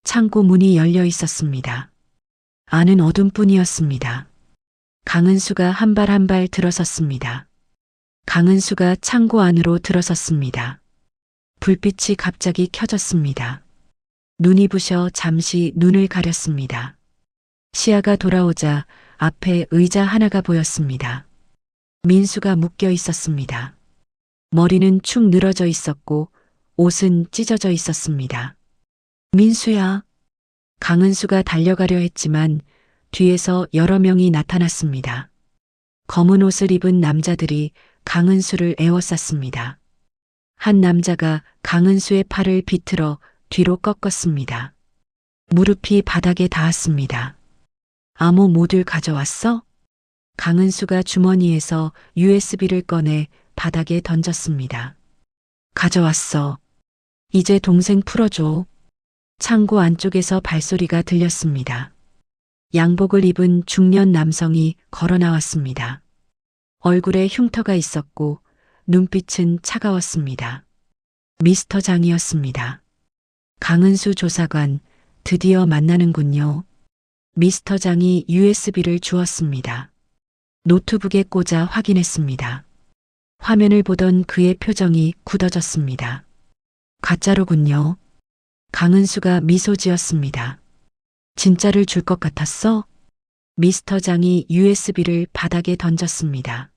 창고 문이 열려 있었습니다. 안은 어둠뿐이었습니다. 강은수가 한 발 한 발 들어섰습니다. 강은수가 창고 안으로 들어섰습니다. 불빛이 갑자기 켜졌습니다. 눈이 부셔 잠시 눈을 가렸습니다. 시야가 돌아오자 앞에 의자 하나가 보였습니다. 민수가 묶여 있었습니다. 머리는 축 늘어져 있었고 옷은 찢어져 있었습니다. 민수야. 강은수가 달려가려 했지만 뒤에서 여러 명이 나타났습니다. 검은 옷을 입은 남자들이 강은수를 에워쌌습니다. 한 남자가 강은수의 팔을 비틀어 뒤로 꺾었습니다. 무릎이 바닥에 닿았습니다. 암호 모듈 가져왔어? 강은수가 주머니에서 USB를 꺼내 바닥에 던졌습니다. 가져왔어. 이제 동생 풀어줘. 창고 안쪽에서 발소리가 들렸습니다. 양복을 입은 중년 남성이 걸어 나왔습니다. 얼굴에 흉터가 있었고 눈빛은 차가웠습니다. 미스터 장이었습니다. 강은수 조사관, 드디어 만나는군요. 미스터 장이 USB를 주었습니다. 노트북에 꽂아 확인했습니다. 화면을 보던 그의 표정이 굳어졌습니다. 가짜로군요. 강은수가 미소 지었습니다. 진짜를 줄 것 같았어? 미스터 장이 USB를 바닥에 던졌습니다.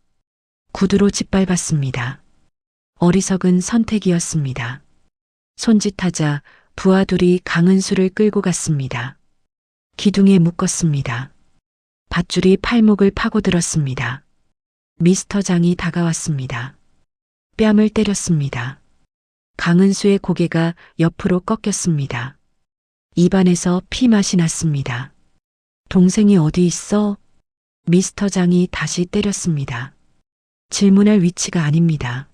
구두로 짓밟았습니다. 어리석은 선택이었습니다. 손짓하자 부하 둘이 강은수를 끌고 갔습니다. 기둥에 묶었습니다. 밧줄이 팔목을 파고들었습니다. 미스터 장이 다가왔습니다. 뺨을 때렸습니다. 강은수의 고개가 옆으로 꺾였습니다. 입안에서 피맛이 났습니다. 동생이 어디 있어? 미스터 장이 다시 때렸습니다. 질문할 위치가 아닙니다.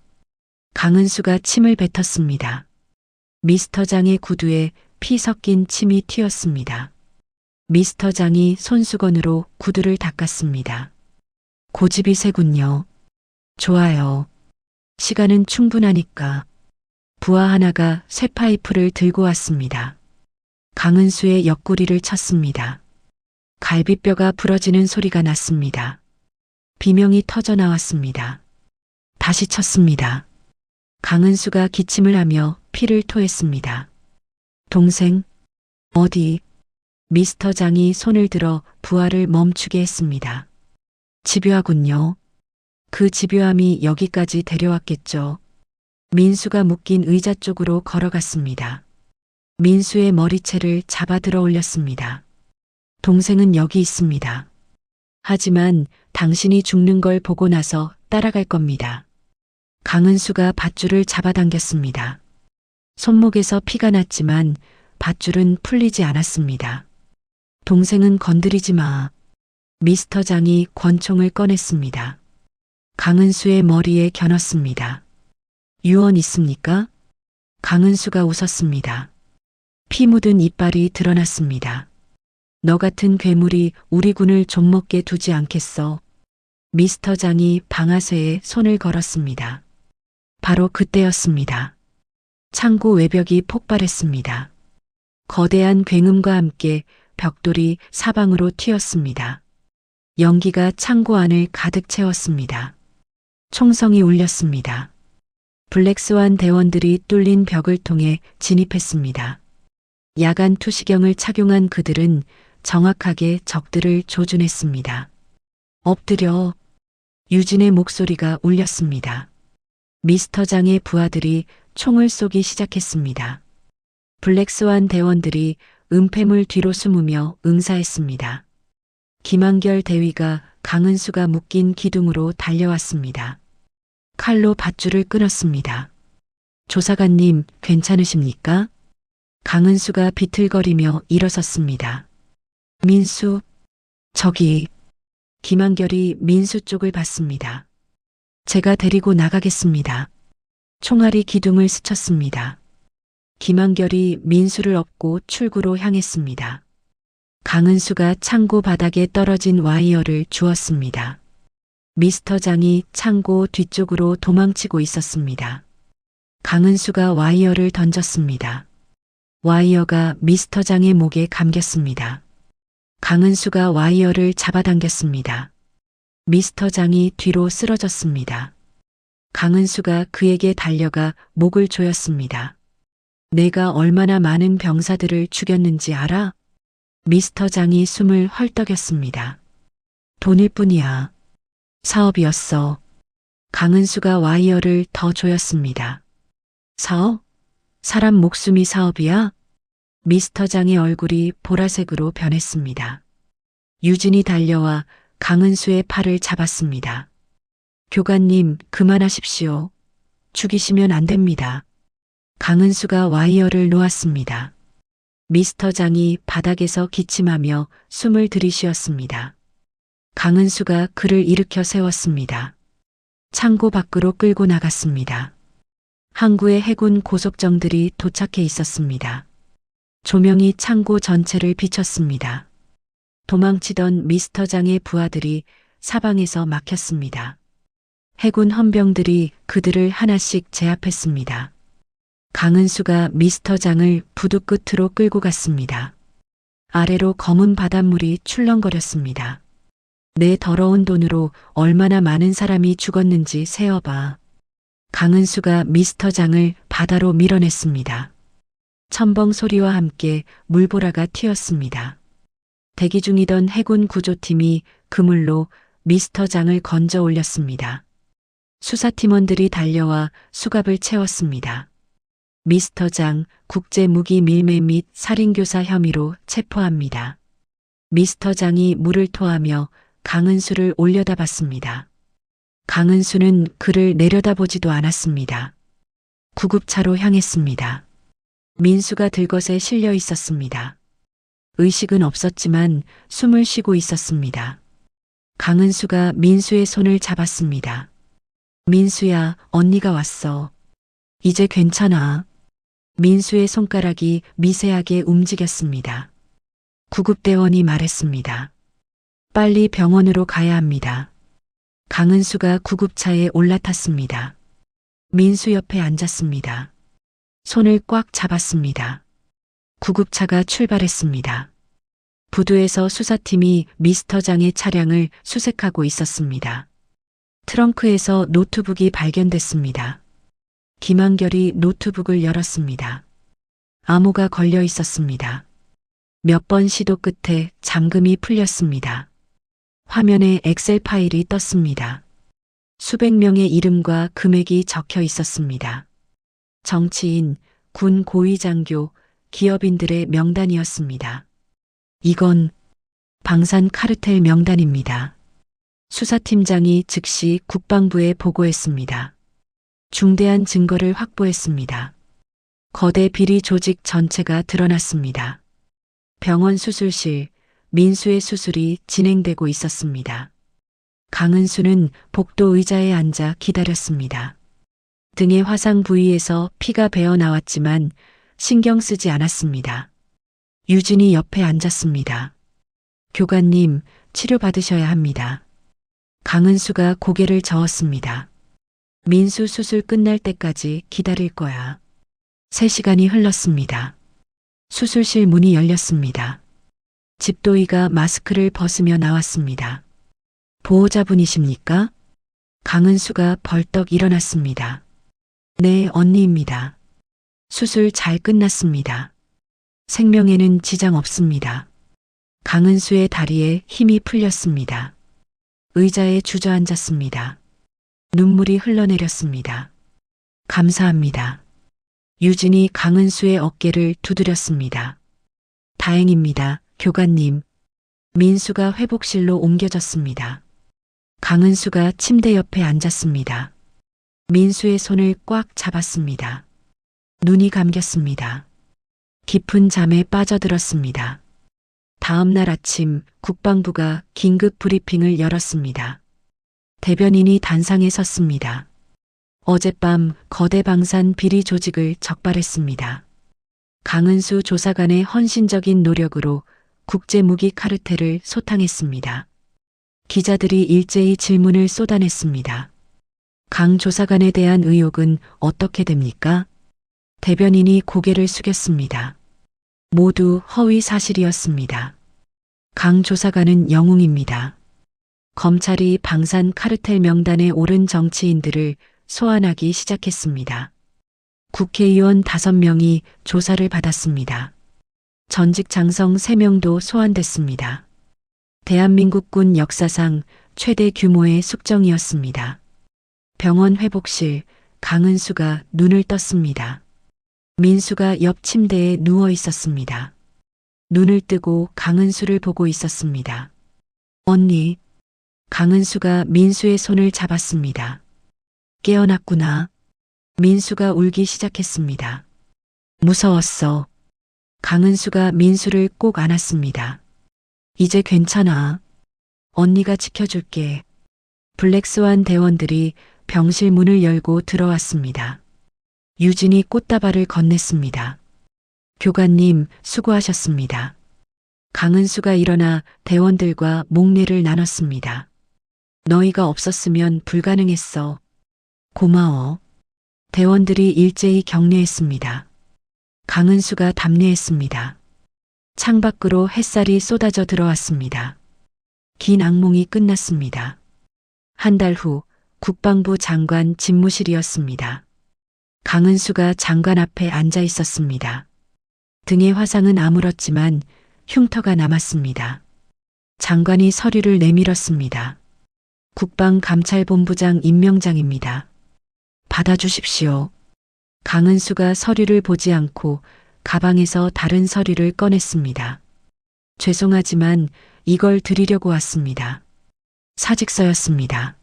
강은수가 침을 뱉었습니다. 미스터 장의 구두에 피 섞인 침이 튀었습니다. 미스터 장이 손수건으로 구두를 닦았습니다. 고집이 세군요. 좋아요. 시간은 충분하니까. 부하 하나가 쇠파이프를 들고 왔습니다. 강은수의 옆구리를 쳤습니다. 갈비뼈가 부러지는 소리가 났습니다. 비명이 터져 나왔습니다. 다시 쳤습니다. 강은수가 기침을 하며 피를 토했습니다. 동생, 어디? 미스터 장이 손을 들어 부하를 멈추게 했습니다. 집요하군요. 그 집요함이 여기까지 데려왔겠죠. 민수가 묶인 의자 쪽으로 걸어갔습니다. 민수의 머리채를 잡아 들어 올렸습니다. 동생은 여기 있습니다. 하지만 당신이 죽는 걸 보고 나서 따라갈 겁니다. 강은수가 밧줄을 잡아당겼습니다. 손목에서 피가 났지만 밧줄은 풀리지 않았습니다. 동생은 건드리지 마. 미스터 장이 권총을 꺼냈습니다. 강은수의 머리에 겨눴습니다. 유언 있습니까? 강은수가 웃었습니다. 피 묻은 이빨이 드러났습니다. 너 같은 괴물이 우리 군을 좀먹게 두지 않겠어. 미스터 장이 방아쇠에 손을 걸었습니다. 바로 그때였습니다. 창고 외벽이 폭발했습니다. 거대한 굉음과 함께 벽돌이 사방으로 튀었습니다. 연기가 창고 안을 가득 채웠습니다. 총성이 울렸습니다. 블랙스완 대원들이 뚫린 벽을 통해 진입했습니다. 야간 투시경을 착용한 그들은 정확하게 적들을 조준했습니다. 엎드려. 유진의 목소리가 울렸습니다. 미스터 장의 부하들이 총을 쏘기 시작했습니다. 블랙스완 대원들이 은폐물 뒤로 숨으며 응사했습니다. 김한결 대위가 강은수가 묶인 기둥으로 달려왔습니다. 칼로 밧줄을 끊었습니다. 조사관님, 괜찮으십니까? 강은수가 비틀거리며 일어섰습니다. 민수, 저기. 김한결이 민수 쪽을 봤습니다. 제가 데리고 나가겠습니다. 총알이 기둥을 스쳤습니다. 김한결이 민수를 업고 출구로 향했습니다. 강은수가 창고 바닥에 떨어진 와이어를 주었습니다. 미스터 장이 창고 뒤쪽으로 도망치고 있었습니다. 강은수가 와이어를 던졌습니다. 와이어가 미스터 장의 목에 감겼습니다. 강은수가 와이어를 잡아당겼습니다. 미스터 장이 뒤로 쓰러졌습니다. 강은수가 그에게 달려가 목을 조였습니다. 내가 얼마나 많은 병사들을 죽였는지 알아? 미스터 장이 숨을 헐떡였습니다. 돈일 뿐이야. 사업이었어. 강은수가 와이어를 더 조였습니다. 사업? 사람 목숨이 사업이야? 미스터 장의 얼굴이 보라색으로 변했습니다. 유진이 달려와 강은수의 팔을 잡았습니다. 교관님, 그만하십시오. 죽이시면 안 됩니다. 강은수가 와이어를 놓았습니다. 미스터 장이 바닥에서 기침하며 숨을 들이쉬었습니다. 강은수가 그를 일으켜 세웠습니다. 창고 밖으로 끌고 나갔습니다. 항구의 해군 고속정들이 도착해 있었습니다. 조명이 창고 전체를 비췄습니다. 도망치던 미스터 장의 부하들이 사방에서 막혔습니다. 해군 헌병들이 그들을 하나씩 제압했습니다. 강은수가 미스터 장을 부두 끝으로 끌고 갔습니다. 아래로 검은 바닷물이 출렁거렸습니다. 내 더러운 돈으로 얼마나 많은 사람이 죽었는지 세어봐. 강은수가 미스터 장을 바다로 밀어냈습니다. 첨벙 소리와 함께 물보라가 튀었습니다. 대기 중이던 해군 구조팀이 그물로 미스터 장을 건져 올렸습니다. 수사팀원들이 달려와 수갑을 채웠습니다. 미스터 장 국제무기 밀매 및 살인교사 혐의로 체포합니다. 미스터 장이 물을 토하며 강은수를 올려다봤습니다. 강은수는 그를 내려다보지도 않았습니다. 구급차로 향했습니다. 민수가 들것에 실려 있었습니다. 의식은 없었지만 숨을 쉬고 있었습니다. 강은수가 민수의 손을 잡았습니다. 민수야, 언니가 왔어. 이제 괜찮아. 민수의 손가락이 미세하게 움직였습니다. 구급대원이 말했습니다. 빨리 병원으로 가야 합니다. 강은수가 구급차에 올라탔습니다. 민수 옆에 앉았습니다. 손을 꽉 잡았습니다. 구급차가 출발했습니다. 부두에서 수사팀이 미스터 장의 차량을 수색하고 있었습니다. 트렁크에서 노트북이 발견됐습니다. 김한결이 노트북을 열었습니다. 암호가 걸려 있었습니다. 몇 번 시도 끝에 잠금이 풀렸습니다. 화면에 엑셀 파일이 떴습니다. 수백 명의 이름과 금액이 적혀 있었습니다. 정치인, 군 고위장교, 기업인들의 명단이었습니다. 이건 방산 카르텔 명단입니다. 수사팀장이 즉시 국방부에 보고했습니다. 중대한 증거를 확보했습니다. 거대 비리 조직 전체가 드러났습니다. 병원 수술실, 민수의 수술이 진행되고 있었습니다. 강은수는 복도 의자에 앉아 기다렸습니다. 등의 화상 부위에서 피가 배어 나왔지만 신경 쓰지 않았습니다. 유진이 옆에 앉았습니다. 교관님, 치료받으셔야 합니다. 강은수가 고개를 저었습니다. 민수 수술 끝날 때까지 기다릴 거야. 3시간이 흘렀습니다. 수술실 문이 열렸습니다. 집도이가 마스크를 벗으며 나왔습니다. 보호자분이십니까? 강은수가 벌떡 일어났습니다. 네, 언니입니다. 수술 잘 끝났습니다. 생명에는 지장 없습니다. 강은수의 다리에 힘이 풀렸습니다. 의자에 주저앉았습니다. 눈물이 흘러내렸습니다. 감사합니다. 유진이 강은수의 어깨를 두드렸습니다. 다행입니다, 교관님. 민수가 회복실로 옮겨졌습니다. 강은수가 침대 옆에 앉았습니다. 민수의 손을 꽉 잡았습니다. 눈이 감겼습니다. 깊은 잠에 빠져들었습니다. 다음 날 아침 국방부가 긴급 브리핑을 열었습니다. 대변인이 단상에 섰습니다. 어젯밤 거대 방산 비리 조직을 적발했습니다. 강은수 조사관의 헌신적인 노력으로 국제무기 카르텔을 소탕했습니다. 기자들이 일제히 질문을 쏟아냈습니다. 강 조사관에 대한 의혹은 어떻게 됩니까? 대변인이 고개를 숙였습니다. 모두 허위 사실이었습니다. 강 조사관은 영웅입니다. 검찰이 방산 카르텔 명단에 오른 정치인들을 소환하기 시작했습니다. 국회의원 5명이 조사를 받았습니다. 전직 장성 3명도 소환됐습니다. 대한민국군 역사상 최대 규모의 숙정이었습니다. 병원 회복실, 강은수가 눈을 떴습니다. 민수가 옆 침대에 누워 있었습니다. 눈을 뜨고 강은수를 보고 있었습니다. 언니. 강은수가 민수의 손을 잡았습니다. 깨어났구나. 민수가 울기 시작했습니다. 무서웠어. 강은수가 민수를 꼭 안았습니다. 이제 괜찮아. 언니가 지켜줄게. 블랙스완 대원들이 병실 문을 열고 들어왔습니다. 유진이 꽃다발을 건넸습니다. 교관님, 수고하셨습니다. 강은수가 일어나 대원들과 목례를 나눴습니다. 너희가 없었으면 불가능했어. 고마워. 대원들이 일제히 격려했습니다. 강은수가 답례했습니다. 창밖으로 햇살이 쏟아져 들어왔습니다. 긴 악몽이 끝났습니다. 한 달 후 국방부 장관 집무실이었습니다. 강은수가 장관 앞에 앉아 있었습니다. 등의 화상은 아물었지만 흉터가 남았습니다. 장관이 서류를 내밀었습니다. 국방감찰본부장 임명장입니다. 받아주십시오. 강은수가 서류를 보지 않고 가방에서 다른 서류를 꺼냈습니다. 죄송하지만 이걸 드리려고 왔습니다. 사직서였습니다.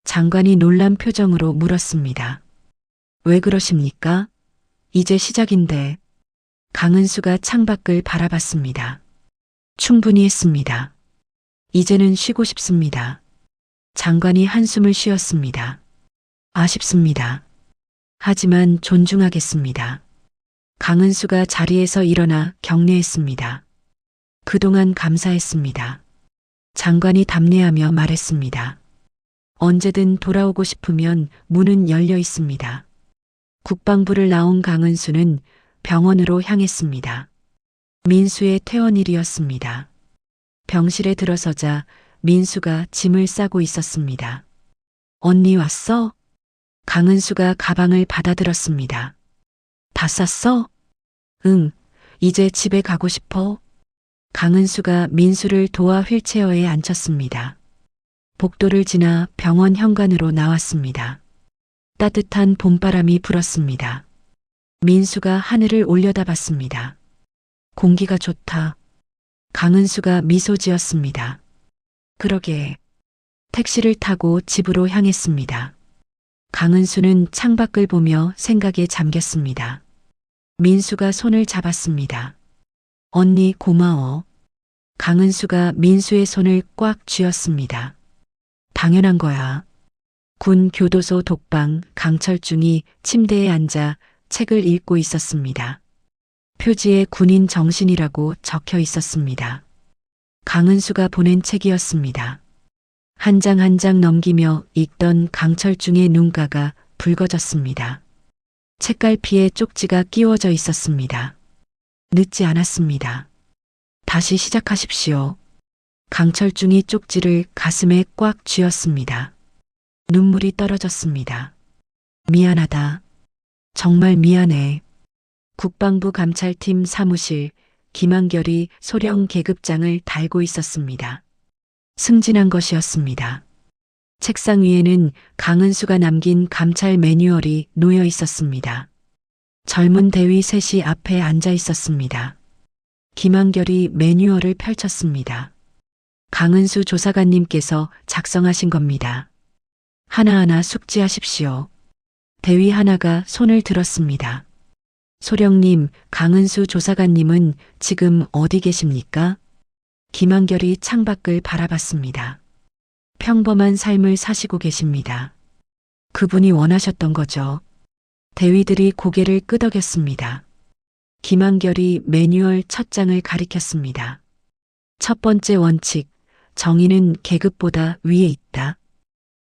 장관이 놀란 표정으로 물었습니다. 왜 그러십니까? 이제 시작인데. 강은수가 창밖을 바라봤습니다. 충분히 했습니다. 이제는 쉬고 싶습니다. 장관이 한숨을 쉬었습니다. 아쉽습니다. 하지만 존중하겠습니다. 강은수가 자리에서 일어나 격려했습니다. 그동안 감사했습니다. 장관이 답례하며 말했습니다. 언제든 돌아오고 싶으면 문은 열려 있습니다. 국방부를 나온 강은수는 병원으로 향했습니다. 민수의 퇴원일이었습니다. 병실에 들어서자 민수가 짐을 싸고 있었습니다. 언니 왔어? 강은수가 가방을 받아들었습니다. 다 쌌어? 응, 이제 집에 가고 싶어. 강은수가 민수를 도와 휠체어에 앉혔습니다. 복도를 지나 병원 현관으로 나왔습니다. 따뜻한 봄바람이 불었습니다. 민수가 하늘을 올려다봤습니다. 공기가 좋다. 강은수가 미소 지었습니다. 그러게. 택시를 타고 집으로 향했습니다. 강은수는 창밖을 보며 생각에 잠겼습니다. 민수가 손을 잡았습니다. 언니 고마워. 강은수가 민수의 손을 꽉 쥐었습니다. 당연한 거야. 군 교도소 독방 강철중이 침대에 앉아 책을 읽고 있었습니다. 표지에 군인 정신이라고 적혀 있었습니다. 강은수가 보낸 책이었습니다. 한 장 한 장 넘기며 읽던 강철중의 눈가가 붉어졌습니다. 책갈피에 쪽지가 끼워져 있었습니다. 늦지 않았습니다. 다시 시작하십시오. 강철중이 쪽지를 가슴에 꽉 쥐었습니다. 눈물이 떨어졌습니다. 미안하다. 정말 미안해. 국방부 감찰팀 사무실 김한결이 소령 계급장을 달고 있었습니다. 승진한 것이었습니다. 책상 위에는 강은수가 남긴 감찰 매뉴얼이 놓여 있었습니다. 젊은 대위 셋이 앞에 앉아 있었습니다. 김한결이 매뉴얼을 펼쳤습니다. 강은수 조사관님께서 작성하신 겁니다. 하나하나 숙지하십시오. 대위 하나가 손을 들었습니다. 소령님, 강은수 조사관님은 지금 어디 계십니까? 김한결이 창밖을 바라봤습니다. 평범한 삶을 사시고 계십니다. 그분이 원하셨던 거죠. 대위들이 고개를 끄덕였습니다. 김한결이 매뉴얼 첫 장을 가리켰습니다. 첫 번째 원칙, 정의는 계급보다 위에 있다.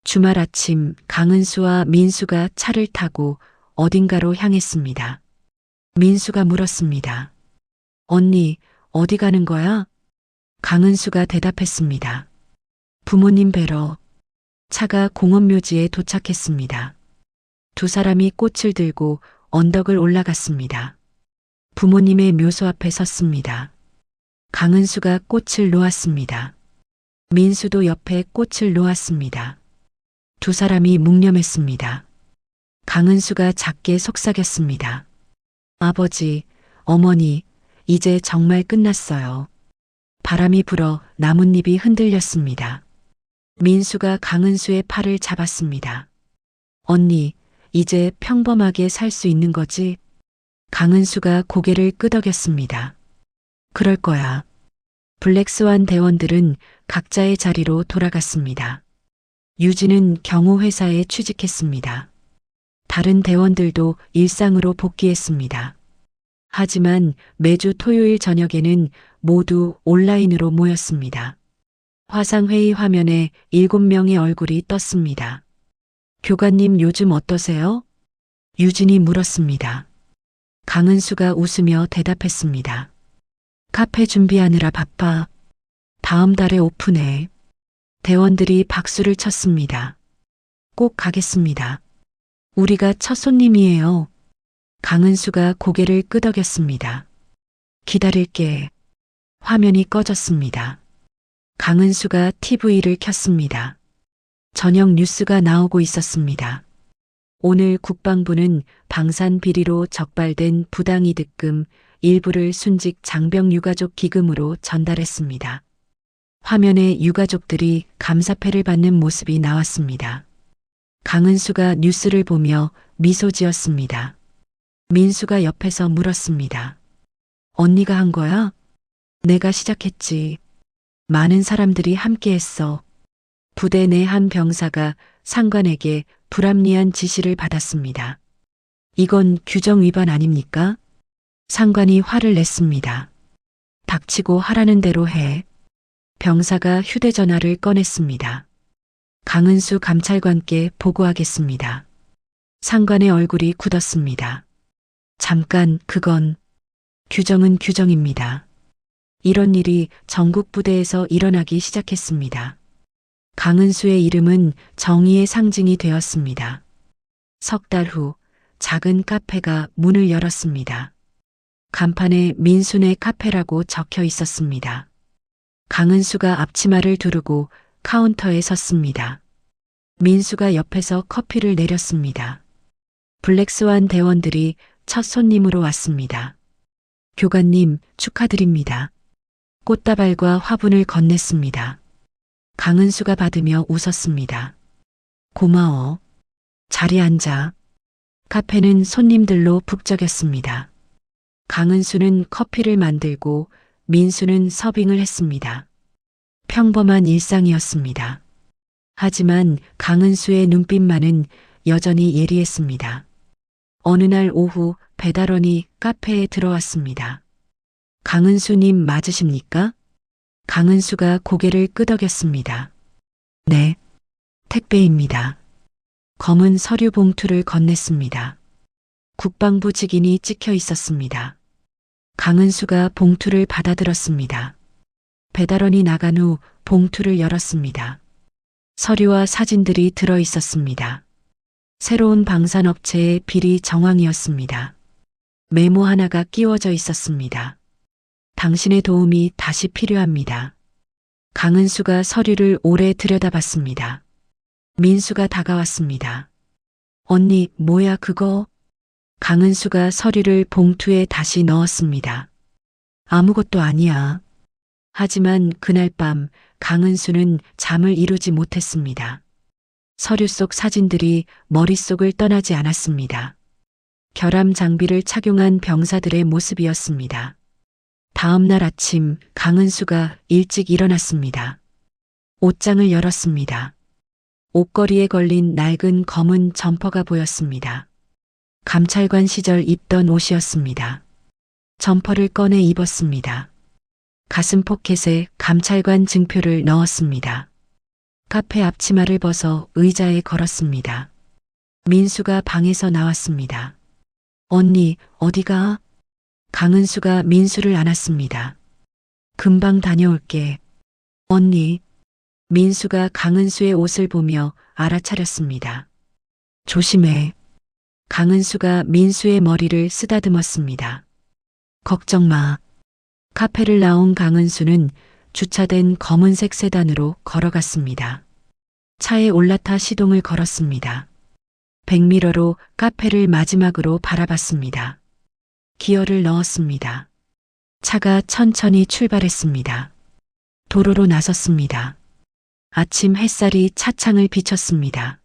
주말 아침 강은수와 민수가 차를 타고 어딘가로 향했습니다. 민수가 물었습니다. 언니, 어디 가는 거야? 강은수가 대답했습니다. 부모님 뵈러. 차가 공원묘지에 도착했습니다. 두 사람이 꽃을 들고 언덕을 올라갔습니다. 부모님의 묘소 앞에 섰습니다. 강은수가 꽃을 놓았습니다. 민수도 옆에 꽃을 놓았습니다. 두 사람이 묵념했습니다. 강은수가 작게 속삭였습니다. 아버지, 어머니, 이제 정말 끝났어요. 바람이 불어 나뭇잎이 흔들렸습니다. 민수가 강은수의 팔을 잡았습니다. 언니, 이제 평범하게 살 수 있는 거지? 강은수가 고개를 끄덕였습니다. 그럴 거야. 블랙스완 대원들은 각자의 자리로 돌아갔습니다. 유진은 경호회사에 취직했습니다. 다른 대원들도 일상으로 복귀했습니다. 하지만 매주 토요일 저녁에는 모두 온라인으로 모였습니다. 화상회의 화면에 7명의 얼굴이 떴습니다. 교관님 요즘 어떠세요? 유진이 물었습니다. 강은수가 웃으며 대답했습니다. 카페 준비하느라 바빠. 다음 달에 오픈해. 대원들이 박수를 쳤습니다. 꼭 가겠습니다. 우리가 첫 손님이에요. 강은수가 고개를 끄덕였습니다. 기다릴게. 화면이 꺼졌습니다. 강은수가 TV를 켰습니다. 저녁 뉴스가 나오고 있었습니다. 오늘 국방부는 방산 비리로 적발된 부당이득금 일부를 순직 장병 유가족 기금으로 전달했습니다. 화면에 유가족들이 감사패를 받는 모습이 나왔습니다. 강은수가 뉴스를 보며 미소 지었습니다. 민수가 옆에서 물었습니다. 언니가 한 거야? 내가 시작했지. 많은 사람들이 함께했어. 부대 내 한 병사가 상관에게 불합리한 지시를 받았습니다. 이건 규정 위반 아닙니까? 상관이 화를 냈습니다. 닥치고 하라는 대로 해. 병사가 휴대전화를 꺼냈습니다. 강은수 감찰관께 보고하겠습니다. 상관의 얼굴이 굳었습니다. 잠깐, 그건 규정은 규정입니다. 이런 일이 전국 부대에서 일어나기 시작했습니다. 강은수의 이름은 정의의 상징이 되었습니다. 석 달 후 작은 카페가 문을 열었습니다. 간판에 민수네 카페라고 적혀 있었습니다. 강은수가 앞치마를 두르고 카운터에 섰습니다. 민수가 옆에서 커피를 내렸습니다. 블랙스완 대원들이 첫 손님으로 왔습니다. 교관님, 축하드립니다. 꽃다발과 화분을 건넸습니다. 강은수가 받으며 웃었습니다. 고마워. 자리에 앉아. 카페는 손님들로 북적였습니다. 강은수는 커피를 만들고 민수는 서빙을 했습니다. 평범한 일상이었습니다. 하지만 강은수의 눈빛만은 여전히 예리했습니다. 어느 날 오후 배달원이 카페에 들어왔습니다. 강은수님 맞으십니까? 강은수가 고개를 끄덕였습니다. 네, 택배입니다. 검은 서류 봉투를 건넸습니다. 국방부 직인이 찍혀 있었습니다. 강은수가 봉투를 받아들었습니다. 배달원이 나간 후 봉투를 열었습니다. 서류와 사진들이 들어 있었습니다. 새로운 방산업체의 비리 정황이었습니다. 메모 하나가 끼워져 있었습니다. 당신의 도움이 다시 필요합니다. 강은수가 서류를 오래 들여다봤습니다. 민수가 다가왔습니다. 언니, 뭐야 그거? 강은수가 서류를 봉투에 다시 넣었습니다. 아무것도 아니야. 하지만 그날 밤 강은수는 잠을 이루지 못했습니다. 서류 속 사진들이 머릿속을 떠나지 않았습니다. 결함 장비를 착용한 병사들의 모습이었습니다. 다음 날 아침 강은수가 일찍 일어났습니다. 옷장을 열었습니다. 옷걸이에 걸린 낡은 검은 점퍼가 보였습니다. 감찰관 시절 입던 옷이었습니다. 점퍼를 꺼내 입었습니다. 가슴 포켓에 감찰관 증표를 넣었습니다. 카페 앞치마를 벗어 의자에 걸었습니다. 민수가 방에서 나왔습니다. 언니, 어디가? 강은수가 민수를 안았습니다. 금방 다녀올게. 언니. 민수가 강은수의 옷을 보며 알아차렸습니다. 조심해. 강은수가 민수의 머리를 쓰다듬었습니다. 걱정 마. 카페를 나온 강은수는 주차된 검은색 세단으로 걸어갔습니다. 차에 올라타 시동을 걸었습니다. 백미러로 카페를 마지막으로 바라봤습니다. 기어를 넣었습니다. 차가 천천히 출발했습니다. 도로로 나섰습니다. 아침 햇살이 차창을 비쳤습니다.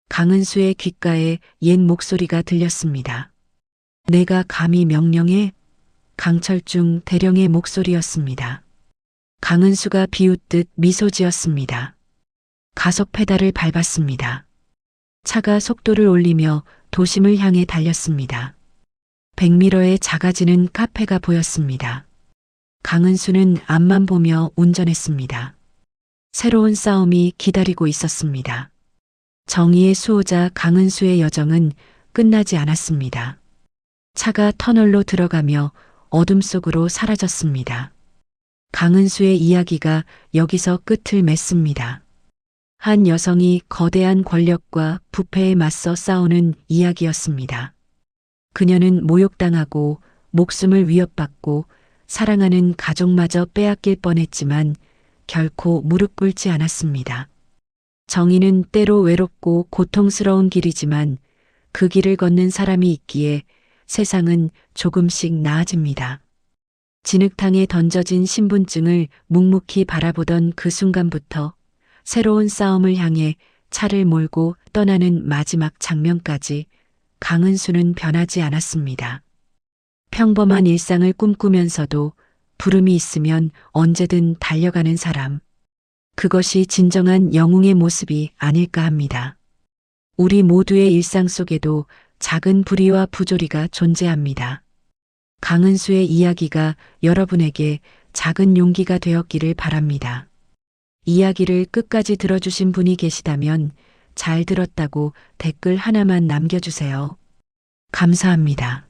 강은수의 귓가에 옛 목소리가 들렸습니다. 내가 감히 명령해? 강철중 대령의 목소리였습니다. 강은수가 비웃듯 미소 지었습니다. 가속 페달을 밟았습니다. 차가 속도를 올리며 도심을 향해 달렸습니다. 백미러에 작아지는 카페가 보였습니다. 강은수는 앞만 보며 운전했습니다. 새로운 싸움이 기다리고 있었습니다. 정의의 수호자 강은수의 여정은 끝나지 않았습니다. 차가 터널로 들어가며 어둠 속으로 사라졌습니다. 강은수의 이야기가 여기서 끝을 맺습니다. 한 여성이 거대한 권력과 부패에 맞서 싸우는 이야기였습니다. 그녀는 모욕당하고 목숨을 위협받고 사랑하는 가족마저 빼앗길 뻔했지만 결코 무릎 꿇지 않았습니다. 정의는 때로 외롭고 고통스러운 길이지만 그 길을 걷는 사람이 있기에 세상은 조금씩 나아집니다. 진흙탕에 던져진 신분증을 묵묵히 바라보던 그 순간부터 새로운 싸움을 향해 차를 몰고 떠나는 마지막 장면까지 강은수는 변하지 않았습니다. 평범한 일상을 꿈꾸면서도 부름이 있으면 언제든 달려가는 사람. 그것이 진정한 영웅의 모습이 아닐까 합니다. 우리 모두의 일상 속에도 작은 불의와 부조리가 존재합니다. 강은수의 이야기가 여러분에게 작은 용기가 되었기를 바랍니다. 이야기를 끝까지 들어주신 분이 계시다면 잘 들었다고 댓글 하나만 남겨주세요. 감사합니다.